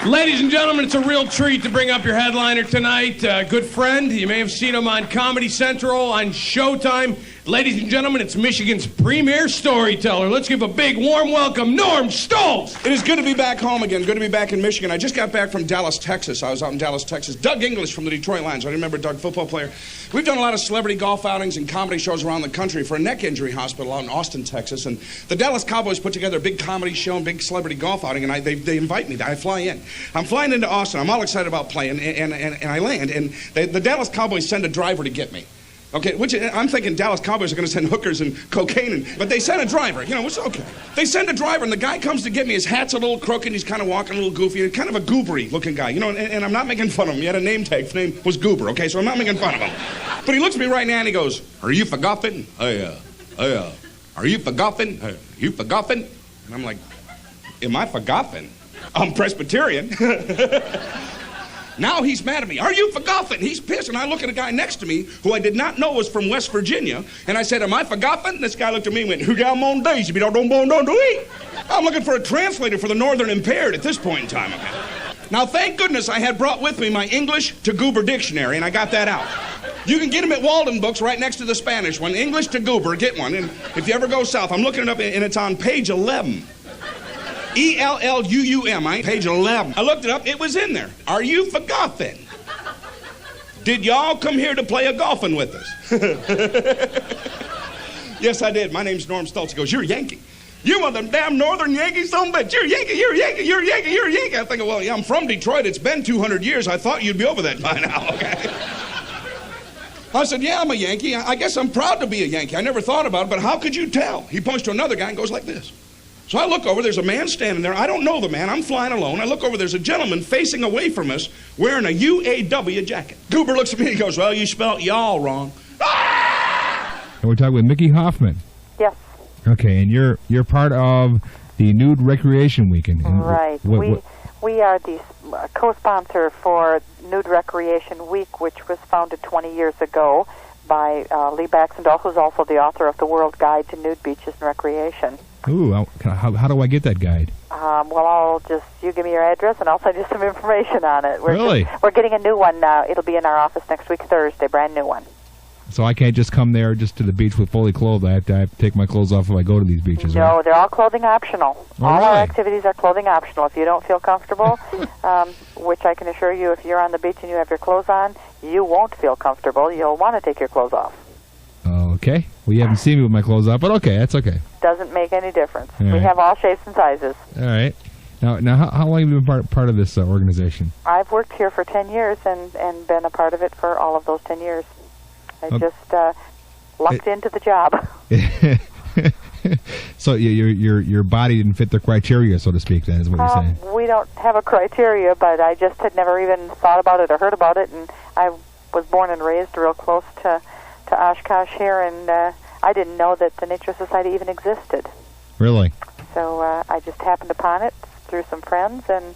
Ladies and gentlemen, it's a real treat to bring up your headliner tonight. Good friend. You may have seen him on Comedy Central, on Showtime. Ladies and gentlemen, it's Michigan's premier storyteller. Let's give a big, warm welcome, Norm Stoltz. It is good to be back home again. Good to be back in Michigan. I just got back from Dallas, Texas. I was out in Dallas, Texas. Doug English from the Detroit Lions. I remember Doug, football player. We've done a lot of celebrity golf outings and comedy shows around the country for a neck injury hospital out in Austin, Texas. And the Dallas Cowboys put together a big comedy show and big celebrity golf outing, and they invite me. I fly in. I'm flying into Austin. I'm all excited about playing, and I land. And the Dallas Cowboys send a driver to get me. Okay, which I'm thinking Dallas Cowboys are going to send hookers and cocaine, but they send a driver, which is okay. They send a driver, and the guy comes to get me. His hat's a little crooked, he's kind of walking a little goofy, kind of a goobery-looking guy, and I'm not making fun of him. He had a name tag. His name was Goober, okay, so I'm not making fun of him. But he looks at me right now, and he goes, "Are you forgotten? Are you forgotten? Are you forgotten?" And I'm like, "Am I forgotten? I'm Presbyterian." Now he's mad at me. "Are you forgotten?" He's pissed, and I look at a guy next to me who I did not know was from West Virginia, and I said, "Am I forgotten?" This guy looked at me and went, "Who got on days? I'm looking for a translator for the Northern Impaired at this point in time. Okay? Now, thank goodness I had brought with me my English to Goober dictionary, and I got that out. You can get them at Walden Books right next to the Spanish one. English to Goober, get one. And if you ever go south, I'm looking it up, and it's on page 11. ELLUUM, page 11. I looked it up, it was in there. "Are you forgotten? Did y'all come here to play a golfing with us?" Yes, I did. My name's Norm Stoltz. He goes, "You're a Yankee. You are the damn Northern Yankee son of a bitch. You're a Yankee, you're a Yankee, you're a Yankee, you're a Yankee." I think, well, yeah, I'm from Detroit. It's been 200 years. I thought you'd be over that by now, okay? I said, "Yeah, I'm a Yankee. I guess I'm proud to be a Yankee. I never thought about it, but how could you tell?" He points to another guy and goes like this. So I look over, there's a man standing there. I don't know the man. I'm flying alone. I look over, there's a gentleman facing away from us wearing a UAW jacket. Goober looks at me and he goes, "Well, you spelled y'all wrong." Ah! And we're talking with Mickey Hoffman. Yes. Okay, and you're part of the Nude Recreation Weekend. Right. We are the co-sponsor for Nude Recreation Week, which was founded 20 years ago by Lee Baxendale, who's also the author of The World Guide to Nude Beaches and Recreation. Ooh, how do I get that guide? Well, you give me your address, and I'll send you some information on it. Really? We're getting a new one now. It'll be in our office next week, Thursday, brand new one. So I can't just come there just to the beach with fully clothed. I have to take my clothes off if I go to these beaches. No, right? They're all clothing optional. All our activities are clothing optional. If you don't feel comfortable, which I can assure you, if you're on the beach and you have your clothes on, you won't feel comfortable. You'll want to take your clothes off. Okay. Well, you haven't seen me with my clothes off, but okay, that's okay. Doesn't make any difference. All right. We have all shapes and sizes. All right. Now, how long have you been part of this organization? I've worked here for 10 years and been a part of it for all of those 10 years. I just lucked into the job. So your body didn't fit the criteria, so to speak, then, is what you're saying? We don't have a criteria, but I just had never even thought about it or heard about it, and I was born and raised real close to Oshkosh here, and I didn't know that the Nature Society even existed. Really? So I just happened upon it through some friends, and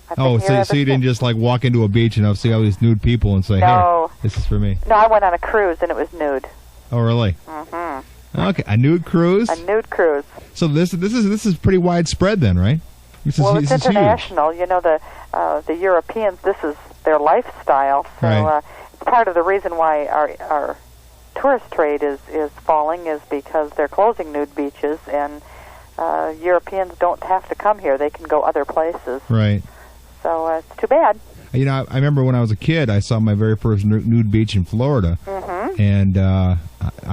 I've been here ever so you didn't since. just like walk into a beach and see all these nude people and say, No. "Hey, this is for me"? No, I went on a cruise, and it was nude. Oh, really? Mm-hmm. Okay, a nude cruise. A nude cruise. So this is pretty widespread then, right? It's international. Huge. You know, the Europeans, this is their lifestyle. So right. It's part of the reason why our tourist trade is falling is because they're closing nude beaches, and Europeans don't have to come here. They can go other places. Right. So it's too bad. You know, I remember when I was a kid, I saw my very first nude beach in Florida, and I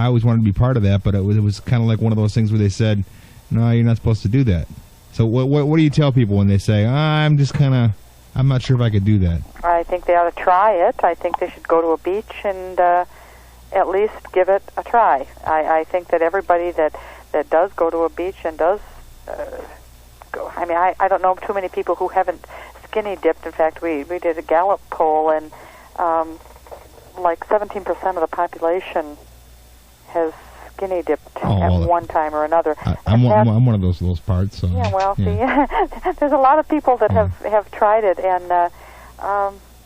always wanted to be part of that, but it was kind of like one of those things where they said, "No, you're not supposed to do that." So what do you tell people when they say, I'm not sure if I could do that? I think they ought to try it. I think they should go to a beach and at least give it a try. I think that everybody that does go to a beach and does go, I mean, I don't know too many people who haven't skinny dipped. In fact, we did a Gallup poll, and like 17% of the population has skinny dipped at one time or another. I'm one of those parts. So, yeah, well, see, there's a lot of people that have tried it, and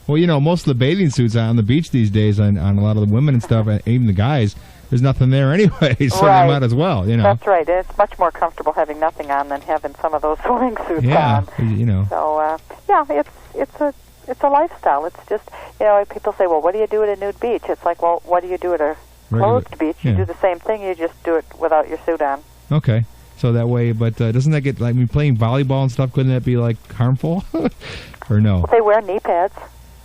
well, you know, most of the bathing suits on the beach these days, on a lot of the women and stuff, and even the guys, there's nothing there anyway, so right. They might as well, you know. That's right. It's much more comfortable having nothing on than having some of those swimming suits on. Yeah, you know. So, yeah, Yeah, it's a lifestyle. It's just, people say, well, what do you do at a nude beach? It's like, well, what do you do at a closed beach? You do the same thing. You just do it without your suit on. Okay. So that way, but doesn't that get, like, playing volleyball and stuff, couldn't that be, like, harmful? Or no? Well, they wear knee pads.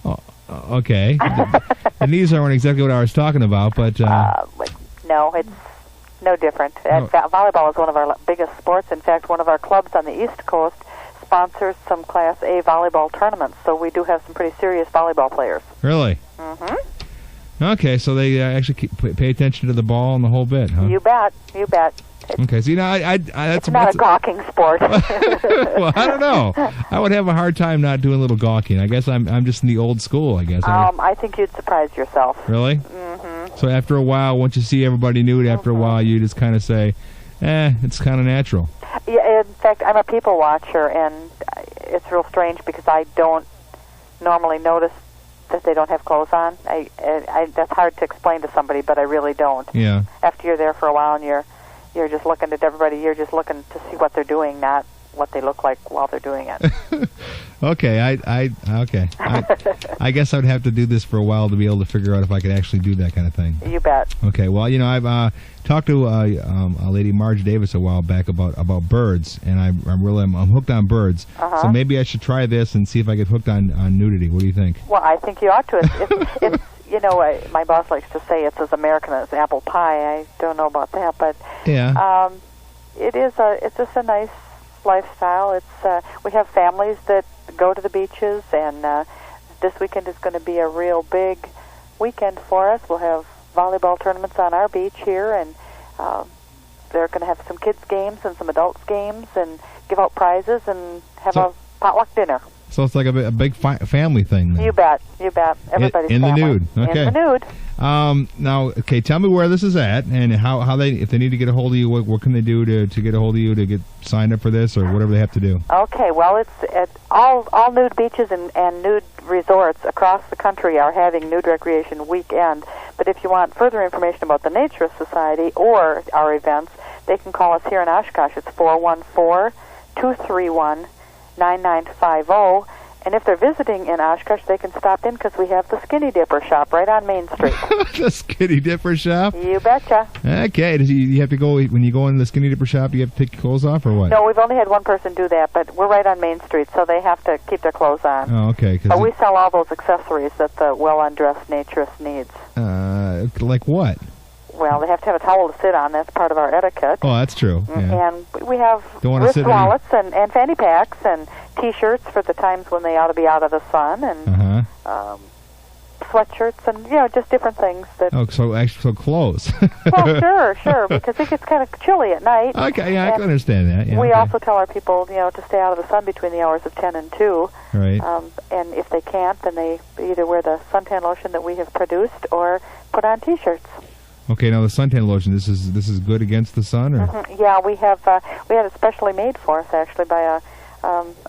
Oh, okay. The knees aren't exactly what I was talking about, but... No, it's no different. Volleyball is one of our biggest sports. In fact, one of our clubs on the East Coast sponsors some Class A volleyball tournaments, so we do have some pretty serious volleyball players. Really? Mm-hmm. Okay, so they actually pay attention to the ball and the whole bit, huh? You bet. Okay, so it's not a gawking sport. Well, I don't know. I would have a hard time not doing a little gawking. I guess I'm just in the old school, I guess. I think you'd surprise yourself. Really? Mm-hmm. So after a while, once you see everybody nude, after a while, you just kind of say, it's kind of natural. Yeah, in fact, I'm a people watcher, and it's real strange because I don't normally notice that they don't have clothes on. That's hard to explain to somebody, but I really don't. Yeah. After you're there for a while and you're just looking at everybody, you're just looking to see what they're doing, not what they look like while they're doing it. Okay, I guess I would have to do this for a while to be able to figure out if I could actually do that kind of thing. You bet. Okay, well, I've talked to a lady, Marge Davis, a while back about birds, and I'm hooked on birds. So maybe I should try this and see if I get hooked on nudity. What do you think? Well, I think you ought to. It's my boss likes to say it's as American as apple pie. I don't know about that, but yeah, it's just a nice lifestyle. It's we have families that go to the beaches, and this weekend is going to be a real big weekend for us. We'll have volleyball tournaments on our beach here, and they're going to have some kids games and some adults games, and give out prizes and have a potluck dinner. So it's like a big family thing then. You bet. Everybody's in family. The nude. Okay. In the nude. Now, okay, tell me where this is at, and how they, if they need to get a hold of you, what can they do to get a hold of you to get signed up for this, or whatever they have to do? Okay, well, it's at all nude beaches and nude resorts across the country are having Nude Recreation Weekend. But if you want further information about the Naturist Society or our events, they can call us here in Oshkosh. It's 414-231-9950. And if they're visiting in Oshkosh, they can stop in because we have the Skinny Dipper shop right on Main Street. The Skinny Dipper shop? You betcha. Okay. You have to go, when you go in the Skinny Dipper shop, you have to take your clothes off or what? No, we've only had one person do that, but we're right on Main Street, so they have to keep their clothes on. Oh, okay. But we sell all those accessories that the well-undressed naturist needs. Like what? Well, they have to have a towel to sit on. That's part of our etiquette. Oh, that's true. Yeah. And we have wrist wallets and fanny packs and T-shirts for the times when they ought to be out of the sun, and sweatshirts and just different things. So clothes. Well, sure, because it gets kind of chilly at night. Okay, yeah, I can understand that. Yeah, we also tell our people, to stay out of the sun between the hours of 10 and 2. Right. And if they can't, then they either wear the suntan lotion that we have produced or put on T-shirts. Okay, now the suntan lotion. This is good against the sun, or? Yeah, we have it specially made for us actually by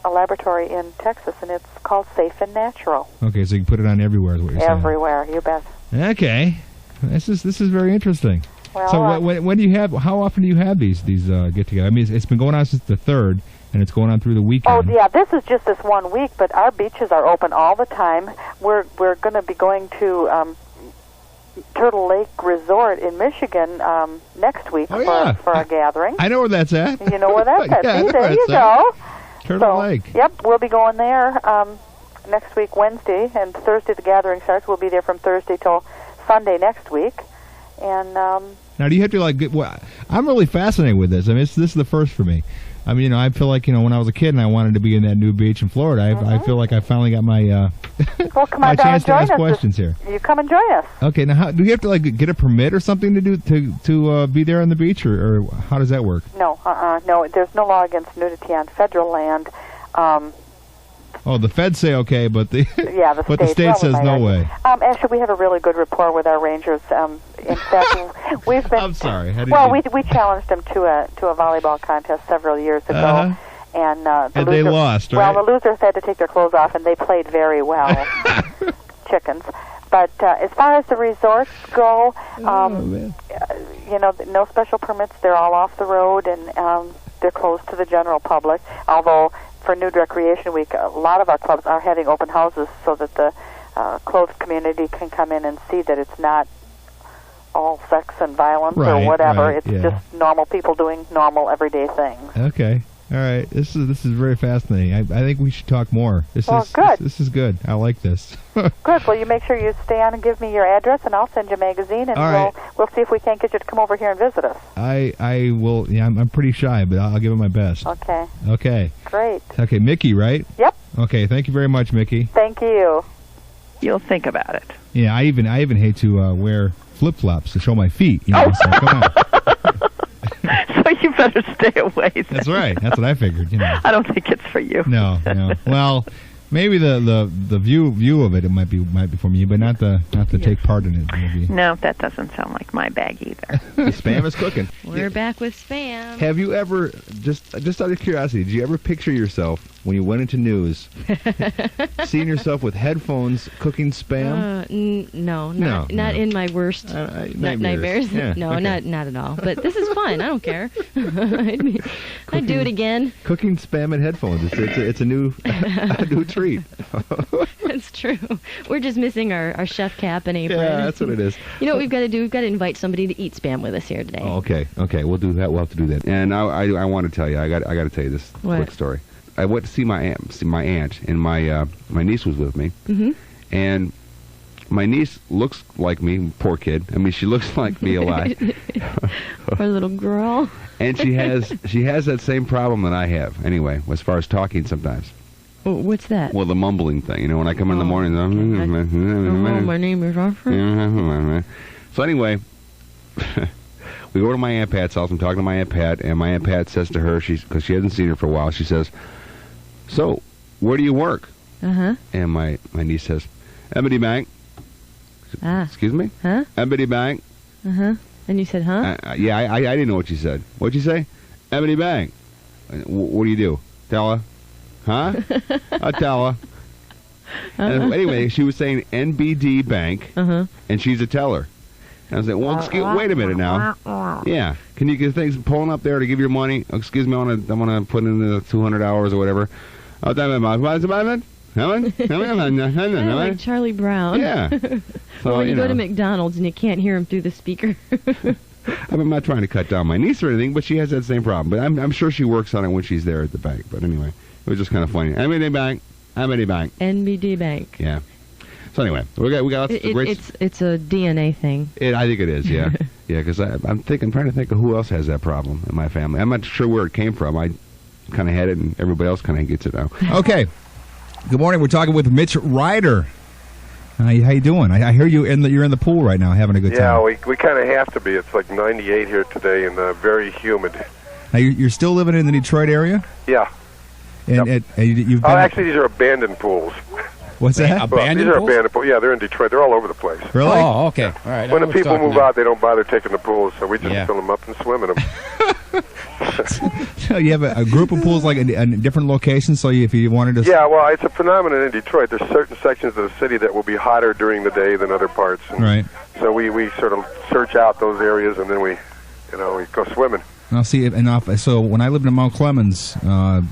a laboratory in Texas, and it's called Safe and Natural. Okay, so you can put it on everywhere. Is what you're saying? Everywhere, you bet. Okay, this is very interesting. Well, so when do you have? How often do you have these get-together? I mean, it's been going on since the 3rd, and it's going on through the weekend. Oh yeah, this is just this 1 week, but our beaches are open all the time. We're going to be going to Turtle Lake Resort in Michigan next week for a gathering. I know where that's at. You know where that's at. Yeah, there you go. Turtle Lake. Yep, we'll be going there next week, Wednesday, and Thursday the gathering starts. We'll be there from Thursday till Sunday next week. And now, do you have to I'm really fascinated with this. I mean, this is the first for me. I mean, I feel like when I was a kid and I wanted to be in that nude beach in Florida, I feel like I finally got my well, come my on down chance and join to ask us. questions here. You come and join us. Okay, now do you have to get a permit or something to be there on the beach, or how does that work? No, no. There's no law against nudity on federal land. Oh, the feds say okay, but the the state says no way. Actually, we have a really good rapport with our rangers. In fact, we've been. I'm sorry. We challenged them to a volleyball contest several years ago, and they lost. Right? Well, the losers had to take their clothes off, and they played very well. Chickens. But as far as the resorts go, no special permits. They're all off the road, and they're closed to the general public. Although for Nude Recreation Week, a lot of our clubs are having open houses so that the clothed community can come in and see that it's not all sex and violence or whatever. It's just normal people doing normal everyday things. Okay. All right. This is very fascinating. I think we should talk more. Good. This is good. I like this. Good. Well, you make sure you stay on and give me your address, and I'll send you a magazine, and we'll see if we can't get you to come over here and visit us. I will. Yeah, I'm pretty shy, but I'll give it my best. Okay. Okay. Great. Okay, Mickey, right? Yep. Okay. Thank you very much, Mickey. Thank you. You'll think about it. Yeah, I even hate to wear flip-flops to show my feet. You know, so come on. So you better stay away then. That's right. That's what I figured. You know. I don't think it's for you. No. Well, maybe the view of it might be for me, but not to take part in it. Maybe. No, that doesn't sound like my bag either. The spam is cooking. We're back with spam. Have you ever, just out of curiosity, did you ever picture yourself when you went into news, seeing yourself with headphones cooking spam? No, not in my worst nightmares. Yeah, no, okay. not at all. But this is fun. I don't care. I'd do it again. Cooking spam and headphones. It's a new treat. That's true. We're just missing our chef cap and apron. Yeah, that's what it is. You know what we've got to do? We've got to invite somebody to eat spam with us here today. Oh, okay. We'll do that. We'll have to do that. And I want to tell you, I got to tell you this quick story. I went to see my aunt, and my niece was with me. Mm-hmm. And my niece looks like me, poor kid. I mean, she looks like me a lot. Poor little girl. And she has that same problem that I have. Anyway, as far as talking sometimes. What's that? Well, the mumbling thing. You know, when I come in the morning, my name is Arthur. So anyway, we go to my Aunt Pat's house. I'm talking to my Aunt Pat, and my Aunt Pat says to her, because she hasn't seen her for a while, she says, "So, where do you work?" Uh-huh. And my niece says, "Ebony Bank." Excuse me? Huh? Ebony Bank. Uh-huh. And you said, huh? Yeah, I didn't know what she said. What'd you say? Ebony Bank. What do you do? Tell her. Huh? I'll tell her. And anyway, she was saying NBD Bank, and she's a teller. And I was like, well, wait a minute now. Yeah. Can you get things pulling up there to give your money? Excuse me, I want to put in the 200 hours or whatever. Oh, like Charlie Brown. Yeah. So, when you go to McDonald's and you can't hear him through the speaker. I'm not trying to cut down my niece or anything, but she has that same problem. But I'm sure she works on it when she's there at the bank. But anyway, it was just kind of funny. NBD Bank. NBD Bank. Yeah. So anyway, we got lots of great. It's a DNA thing. I think it is. Yeah. Yeah. Because I'm trying to think of who else has that problem in my family. I'm not sure where it came from. I kind of had it, and everybody else kind of gets it now. Okay. Good morning. We're talking with Mitch Ryder. How you doing? I hear you're in the pool right now, having a good time. Yeah, we kind of have to be. It's like 98 here today, and very humid. Now you're still living in the Detroit area? Yeah. And you've been actually, these are abandoned pools. What's that? These are abandoned pools. Yeah, they're in Detroit. They're all over the place. Really? Oh, okay. All right. When the people move out, they don't bother taking the pools, so we just fill them up and swim in them. So you have a group of pools like in different locations, so if you wanted to... Yeah, well, it's a phenomenon in Detroit. There's certain sections of the city that will be hotter during the day than other parts. And right. So we sort of search out those areas, and then we go swimming. Now, see, so when I lived in Mount Clemens, and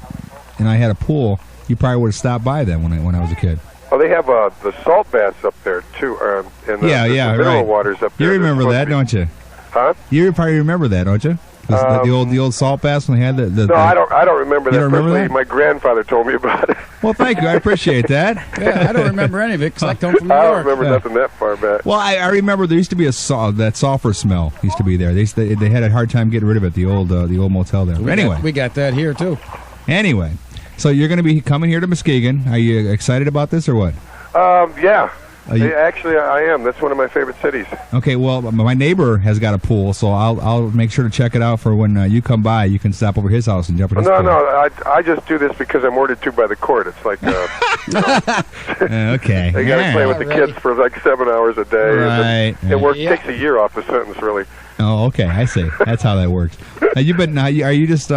I had a pool, you probably would have stopped by then when I was a kid. Oh, they have the salt baths up there, too, and the mineral waters up there. You remember that, don't you? Huh? You probably remember that, don't you? The old salt baths when they had the No, I don't remember that. You don't remember that? My grandfather told me about it. Well, thank you. I appreciate that. Yeah, I don't remember any of it because I come from New I York. don't remember nothing that far back. Well, I remember there used to be that sulfur smell used to be there. They had a hard time getting rid of it. The old motel there. We got that here too. Anyway, so you're going to be coming here to Muskegon. Are you excited about this or what? Yeah. Actually, I am. That's one of my favorite cities. Okay, well, my neighbor has got a pool, so I'll make sure to check it out for when you come by. You can stop over his house and jump in his pool. No, I just do this because I'm ordered to by the court. It's like, okay. They got to play with the kids for like 7 hours a day. Right. And takes a year off the sentence, really. Oh, okay. I see. That's how that works. Are you just...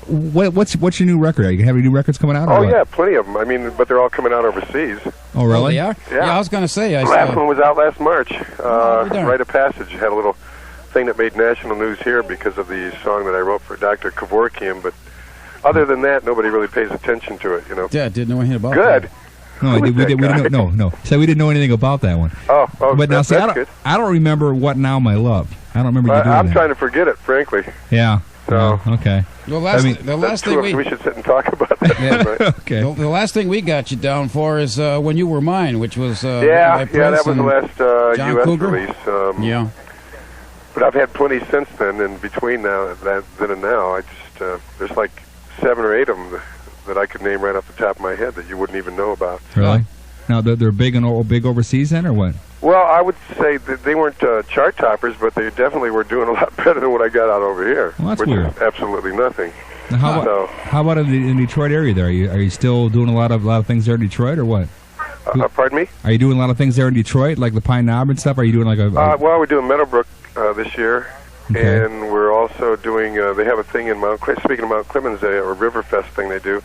What's your new record? Are you having new records coming out? Oh, yeah, plenty of them. I mean, but they're all coming out overseas. Oh, really? Oh, they are? Yeah, I was going to say. Last one was out last March. Rite of Passage had a little thing that made national news here because of the song that I wrote for Dr. Kevorkian, but Other than that, nobody really pays attention to it, you know. Yeah, didn't know anything about Good. that. No, we didn't. No. So we didn't know anything about that one. Oh, but now, that's see, good. I don't remember What Now, My Love. I don't remember you doing I'm that. trying to forget it, frankly. Yeah. So okay. The last, the That's last true. thing We should sit and talk about that. Yeah. Right? Okay. the last thing we got you down for is When You Were Mine, which was Yeah, by Prince that was the and last John U.S. Cougar? release. Yeah. But I've had plenty since then, and between then and now, I just there's like 7 or 8 of them that I could name right off the top of my head that you wouldn't even know about. Really? Now they're big overseas then, or what? Well, I would say that they weren't chart toppers, but they definitely were doing a lot better than what I got out over here, Well, that's which weird. is absolutely nothing. Now, how about in the Detroit area there? Are you still doing a lot of things there in Detroit, or what? Pardon me? Are you doing a lot of things there in Detroit, like the Pine Knob and stuff? Are you doing like well, we're doing Meadowbrook this year, Okay. and we're also doing. They have a thing in speaking of Mount Clemens, a Riverfest thing they do,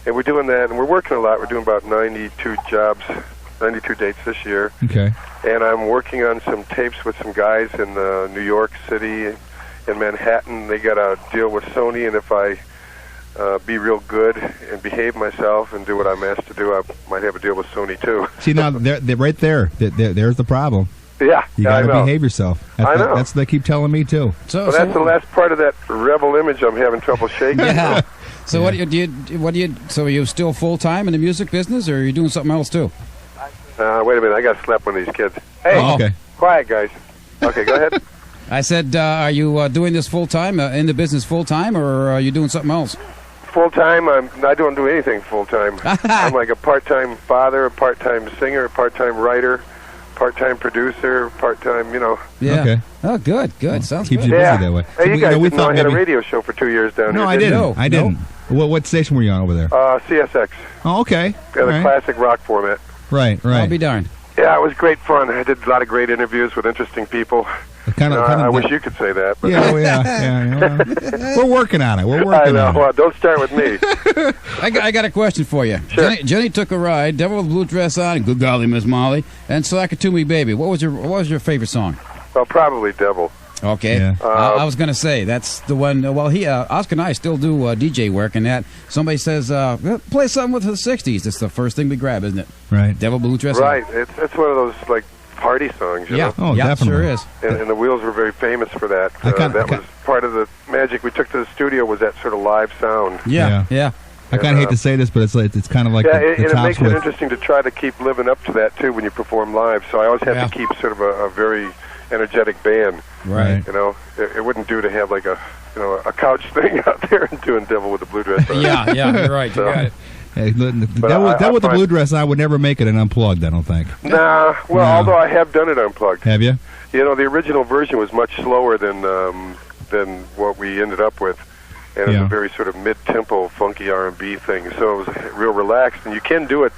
and we're doing that, and we're working a lot. We're doing about 92 jobs, 92 dates this year. Okay. And I'm working on some tapes with some guys in New York City and Manhattan. They got a deal with Sony, and if I be real good and behave myself and do what I'm asked to do, I might have a deal with Sony too. See, now they're right there. There's the problem. Yeah, You I gotta know. behave yourself. I know. That's what they keep telling me too. So, Well, that's the last part of that rebel image I'm having trouble shaking. Yeah. So what do you? So are you still full time in the music business, or are you doing something else too? Wait a minute, I got to slap one of these kids. Hey, okay. Quiet, guys. Okay, go ahead. I said, are you doing this full time in the business full time, or are you doing something else? Full time, I don't do anything full time. I'm like a part-time father, a part-time singer, a part-time writer, part-time producer, part-time, Yeah. Okay. Oh, good. Sounds Keeps good. you busy Yeah. that way. Hey, you guys we didn't know thought I had a maybe- radio show for 2 years down No, here. I didn't. No, I didn't. What station were you on over there? CSX. Oh, okay. Yeah, All the right. classic rock format. Right. I'll be darned. Yeah, it was great fun. I did a lot of great interviews with interesting people. Kind of. I wish you could say that. But Yeah, yeah. We're working on it. We're I working know. on it. Well, don't start with me. I got a question for you. Sure. Jenny took a ride, Devil with a Blue Dress On, Good Golly Miss Molly, and Slack It To Me Baby. What was your favorite song? Well, probably Devil. Okay. Yeah. I was going to say, that's the one. Well, Oscar and I still do DJ work, and that somebody says, play something with the 60s. It's the first thing we grab, isn't it? Right. Devil Blue Dress Right. On. It's one of those, like, party songs, you know? Oh, yeah, definitely. sure is. And the Wheels were very famous for that. That was part of the magic we took to the studio, was that sort of live sound. Yeah. I kind of hate to say this, but it's kind of like Yeah, the and it tops makes it with. interesting to try to keep living up to that, too, when you perform live. So I always have Yeah. to keep sort of a very energetic band. Right. You know, it wouldn't do to have, like, a couch thing out there and doing Devil with the Blue Dress On. Yeah, you're right. So- You got it. Hey, But that with the find- blue dress, I would never make it an unplugged. I don't think. Nah, well, No. although I have done it unplugged. Have you? You know, the original version was much slower than what we ended up with, and it's Yeah. a very sort of mid-tempo, funky R&B thing. So it was real relaxed, and you can do it,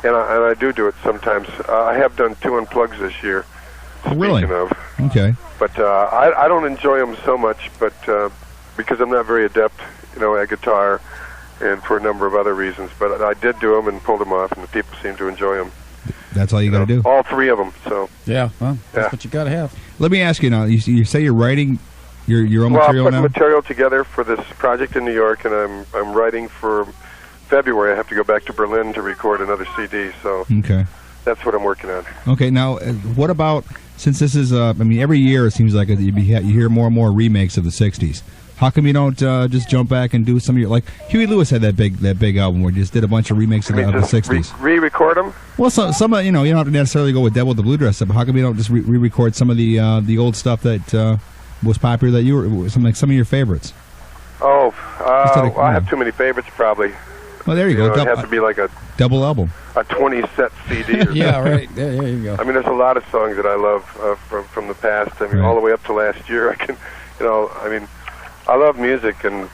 and I do it sometimes. I have done 2 unplugs this year. Really? Speaking of, Okay. but I don't enjoy them so much, but because I'm not very adept, at guitar, and for a number of other reasons. But I did do them and pulled them off, and the people seem to enjoy them. That's all you got to do. All 3 of them. So Yeah, well, that's Yeah. what you got to have. Let me ask you now. You say you're writing your own well, I'm material putting now. material together for this project in New York, and I'm writing for February. I have to go back to Berlin to record another CD, so Okay. that's what I'm working on. Okay. Now, what about since this is? Every year it seems like you hear more and more remakes of the '60s. How come you don't just jump back and do some of your, like Huey Lewis had that big album where he just did a bunch of remakes of the just '60s. Re-record them? Well, some you don't have to necessarily go with Devil with the Blue Dress, but how come you don't just re-record some of the old stuff that was popular that you were some of your favorites? Oh, Instead of- I have too many favorites, probably. Well, there you go. It'd have to be like a Double album. 20-set CD. Or Yeah, something. right. There you go. I mean, there's a lot of songs that I love from the past. I mean, Right. all the way up to last year. I can, I mean, I love music, and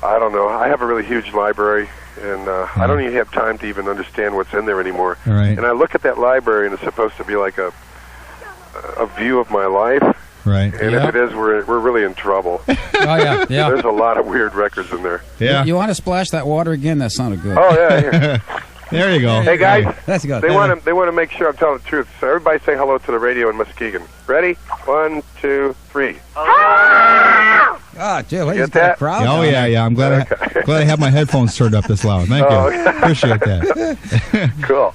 I don't know. I have a really huge library, and I don't even have time to even understand what's in there anymore. All right. And I look at that library, and it's supposed to be like a view of my life. Right. And Yeah. if it is, we're really in trouble. Oh, yeah. There's a lot of weird records in there. Yeah. You want to splash that water again? That sounded good. Oh yeah. Here. There you go. Hey guys, That's good. they want to make sure I'm telling the truth. So everybody say hello to the radio in Muskegon. Ready? 1, 2, 3. Ah, Jill, he's Get got a that? crowd. Oh down yeah, there. yeah. I'm glad glad I have my headphones turned up this loud. Thank you. okay. Appreciate that. Cool.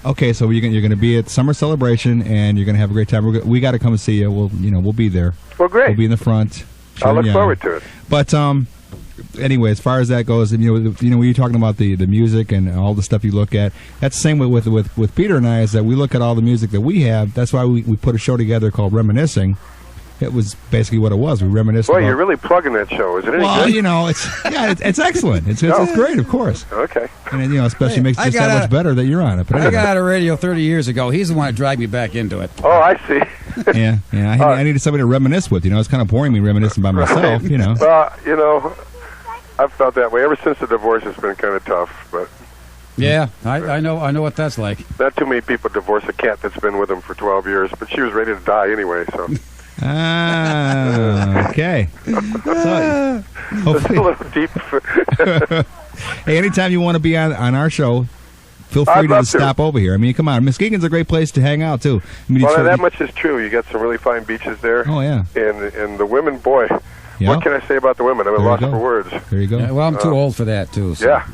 Okay, so you're going to be at Summer Celebration, and you're going to have a great time. We got to come and see you. We'll be there. Well, great. We'll be in the front. I'll look cheering you on. forward to it. But anyway, as far as that goes, when you're talking about the music and all the stuff you look at, that's the same with Peter and I. Is that we look at all the music that we have. That's why we put a show together called Reminiscing. It was basically what it was. We reminisced. Boy, about, you're really plugging that show. Is it any well, good? it's excellent. It's great, of course. Okay. And especially makes it just that much better that you're on it. But I got out of radio 30 years ago. He's the one that dragged me back into it. Oh, I see. yeah. I needed somebody to reminisce with. It's kind of boring me reminiscing by myself. Well, I've felt that way ever since the divorce. It's been kind of tough, but. Yeah, I know what that's like. Not too many people divorce a cat that's been with them for 12 years, but she was ready to die anyway, so. Okay. So, It's a little deep. Hey, anytime you want to be on our show, feel free I'd to love stop over here. I mean, come on. Muskegon's a great place to hang out, too. Well, that much is true. You got some really fine beaches there. Oh, yeah. And the women, boy, Yeah. what can I say about the women? I'm lost for words. There you go. Yeah, well, I'm too old for that, too. So. Yeah.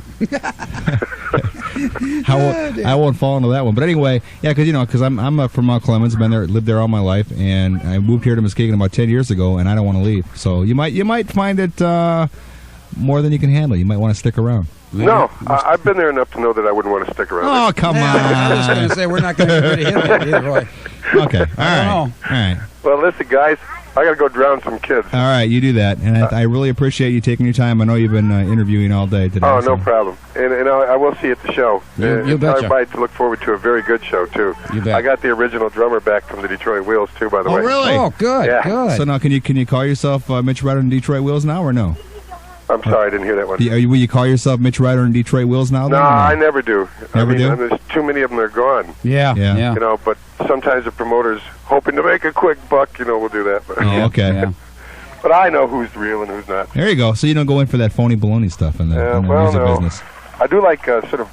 I won't fall into that one. But anyway, yeah, because I'm from Mount Clemens, been there, lived there all my life, and I moved here to Muskegon about 10 years ago, and I don't want to leave. So you might find it more than you can handle. You might want to stick around. No, I've been there enough to know that I wouldn't want to stick around. Oh, come on! I was going to say we're not going to get rid of him either, Roy. Okay, all right. Well, listen, guys, I got to go drown some kids. All right, you do that, and I really appreciate you taking your time. I know you've been interviewing all day today. Oh, no problem. And I will see you at the show. You betcha. Everybody to look forward to a very good show, too. You bet. I got the original drummer back from the Detroit Wheels, too, by the way. Oh, really? Oh, good, Yeah. good. So now, can you call yourself Mitch Ryder and Detroit Wheels now, or no? I'm sorry, I didn't hear that one. Will you call yourself Mitch Ryder and Detroit Wheels now? No, I never do. Never do? There's too many of them that are gone. Yeah. But sometimes the promoter's hoping to make a quick buck, we'll do that. But, Oh, okay. Yeah. but I know who's real and who's not. There you go. So you don't go in for that phony baloney stuff in the music business. I do like sort of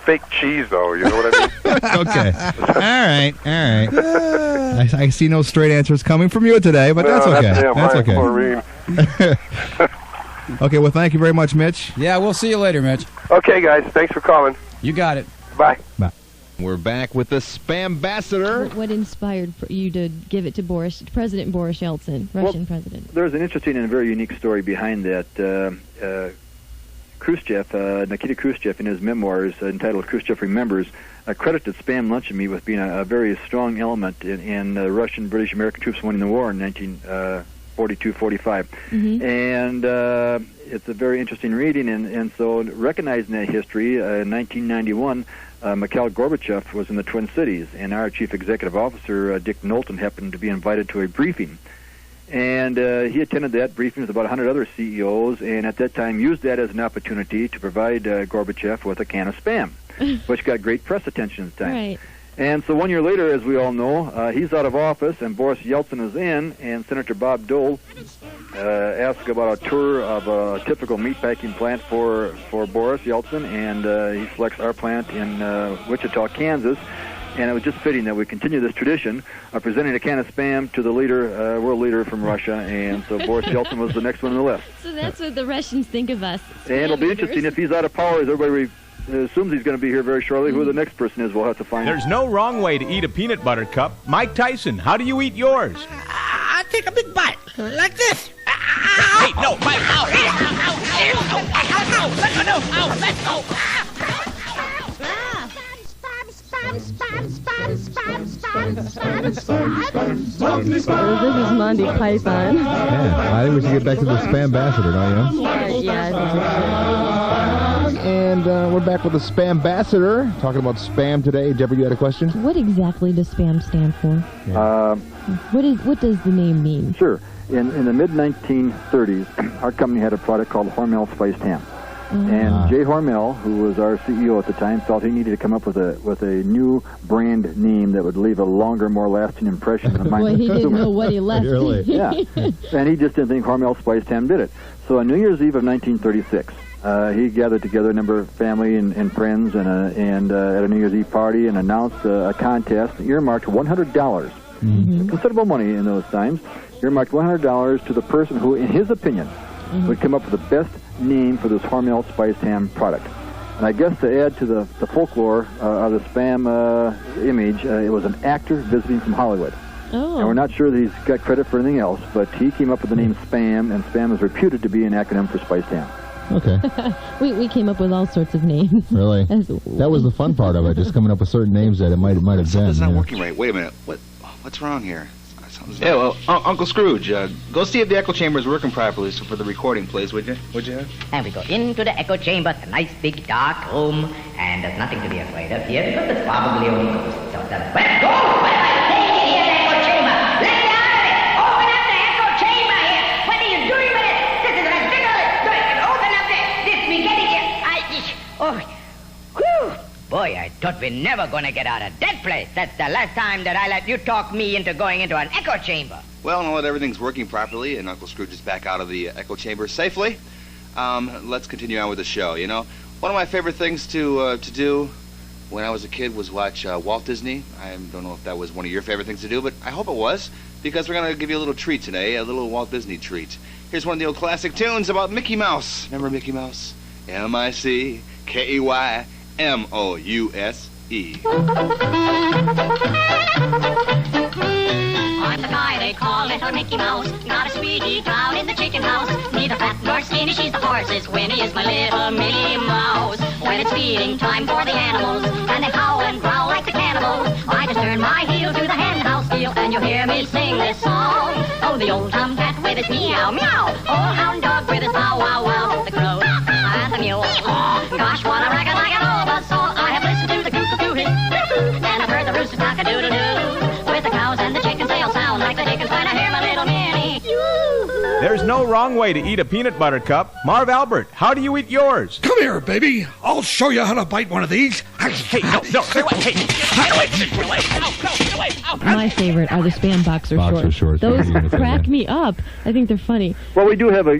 fake cheese, though. You know what I mean? Okay. All right. I see no straight answers coming from you today, but that's okay. That's okay. Maureen. Okay, well, thank you very much, Mitch. Yeah, we'll see you later, Mitch. Okay, guys. Thanks for calling. You got it. Bye. Bye. We're back with the Spambassador. What inspired you to give it to President Boris Yeltsin, Russian president? There's an interesting and very unique story behind that. Khrushchev, Nikita Khrushchev, in his memoirs entitled Khrushchev Remembers, credited Spam Luncheon Meat with being a very strong element in Russian, British, American troops winning the war in 1942-45. Mm-hmm. And it's a very interesting reading, and so recognizing that history, in 1991, Mikhail Gorbachev was in the Twin Cities, and our chief executive officer, Dick Knowlton, happened to be invited to a briefing. And he attended that briefing with about 100 other CEOs, and at that time used that as an opportunity to provide Gorbachev with a can of Spam, which got great press attention at the time. Right. And so 1 year later, as we all know, he's out of office, and Boris Yeltsin is in, and Senator Bob Dole asked about a tour of a typical meatpacking plant for Boris Yeltsin, and he selects our plant in Wichita, Kansas. And it was just fitting that we continue this tradition of presenting a can of Spam to the leader, world leader from Russia, and so Boris Yeltsin was the next one on the list. So that's what the Russians think of us. And it'll be interesting if he's out of power, as everybody assumes he's going to be here very shortly. Who the next person is, we'll have to find out. There's no wrong way to eat a peanut butter cup. Mike Tyson, how do you eat yours? I take a big bite, like this. Hey, no, Mike, ow, Let's go. This is Monty Python. Yeah, I think we should get back to the Spambassador, don't you? Yeah, I think we should. And we're back with the Spambassador, talking about spam today. Deborah, you had a question? What exactly does spam stand for? What does the name mean? Sure. In the mid-1930s, our company had a product called Hormel Spiced Ham. And Jay Hormel, who was our CEO at the time, felt he needed to come up with a new brand name that would leave a longer, more lasting impression in the mind of the consumer. He didn't know what he left. Really? Yeah. And he just didn't think Hormel Spiced Ham did it. So on New Year's Eve of 1936, he gathered together a number of family and friends and at a New Year's Eve party and announced a contest earmarked $100. Mm-hmm. Considerable money in those times. earmarked $100 to the person who, in his opinion, would come up with the best name for this Hormel spiced ham product. And I guess to add to the folklore of the Spam image, it was an actor visiting from Hollywood. Oh. And we're not sure that he's got credit for anything else, but he came up with the name Spam, and Spam is reputed to be an acronym for spiced ham. Okay. we came up with all sorts of names. Really? That was the fun part of it, just coming up with certain names that it might have been. Something's not working right. Wait a minute. What's wrong here? Yeah, well, Uncle Scrooge, go see if the echo chamber is working properly for the recording, please, would you? And we go into the echo chamber, a nice big dark room, and there's nothing to be afraid of here because it's probably only ghosts. So let's go! What am I saying here in the echo chamber? Let me out of it! Open up the echo chamber here! What are you doing with it? This is ridiculous! Open up this beginning here! Whew! Boy, I thought we're never gonna get out of that place. That's the last time that I let you talk me into going into an echo chamber. Well, now that everything's working properly and Uncle Scrooge is back out of the echo chamber safely, let's continue on with the show. You know, one of my favorite things to do when I was a kid was watch Walt Disney. I don't know if that was one of your favorite things to do, but I hope it was, because we're going to give you a little treat today, a little Walt Disney treat. Here's one of the old classic tunes about Mickey Mouse. Remember Mickey Mouse? M-I-C-K-E-Y M-O-U-S-E. I'm the guy they call Little Mickey Mouse. Got a sweetie down in the chicken house. Neither fat nor skinny, she's the horse's Winnie is my little Minnie Mouse. When it's feeding time for the animals, and they howl and growl like the cannibals, I just turn my heel to the hen house heel, and you'll hear me sing this song. Oh, the old tomcat with his meow meow, old hound dog with his bow wow wow, the crow and the mule. Gosh, what a racket like an old soul. I have listened to the cuckoo his and I've heard the rooster's cock-a-doodle-doo. With the cows and the chickens, they'll sound like the dickens when I hear my little Minnie. There's no wrong way to eat a peanut butter cup. Marv Albert, how do you eat yours? Come here, baby. I'll show you how to bite one of these. Hey, no, stay away. Hey, get away. My favorite are the Spam boxer shorts. Those crack me up. I think they're funny. Well, we do have a,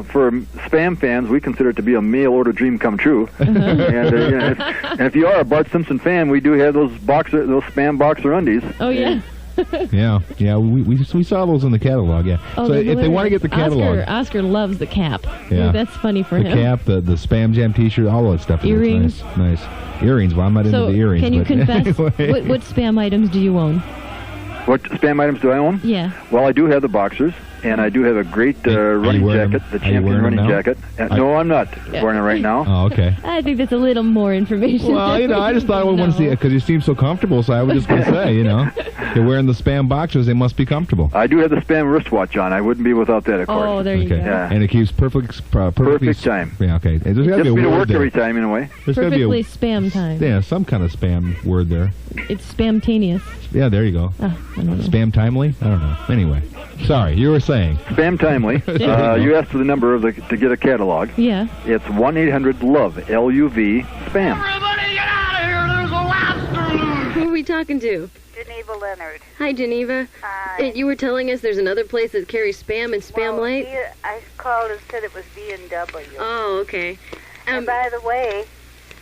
for Spam fans, we consider it to be a mail-order dream come true. And if you are a Bart Simpson fan, we do have those Spam boxer undies. Oh, yeah. Yeah, we saw those in the catalog. Yeah. Oh, so if they want to get the catalog, Oscar loves the cap. Yeah, that's funny for him. The cap, the Spam Jam T-shirt, all that stuff. Earrings, nice earrings. Well, I'm not into the earrings. Can you confess anyway. what Spam items do you own? What Spam items do I own? Yeah. Well, I do have the boxers, and I do have a great running jacket, the champion running jacket. No, I'm not wearing it right now. Oh, okay. I think that's a little more information. Well, I just thought I would want to see it because you seem so comfortable, so I was just going to say, you're wearing the Spam boxers, they must be comfortable. I do have the Spam wristwatch on. I wouldn't be without that, of course. Oh, there you go. Yeah. And it keeps perfect time. Yeah, okay. There's got to be a word to work there. every time, in a way. There's Perfectly Spam time. Yeah, some kind of Spam word there. It's Spamtaneous. Yeah, there you go. Oh, I don't know. Spam timely? I don't know. Anyway, sorry, you were saying. Spam timely. You asked for the number of to get a catalog. Yeah. It's 1-800-LOVE, L-U-V, Spam. Everybody get out of here. There's a lobster. Who are we talking to? Geneva Leonard. Hi, Geneva. Hi. You were telling us there's another place that carries Spam and Spam Light? I called and said it was B&W. Oh, okay. And by the way,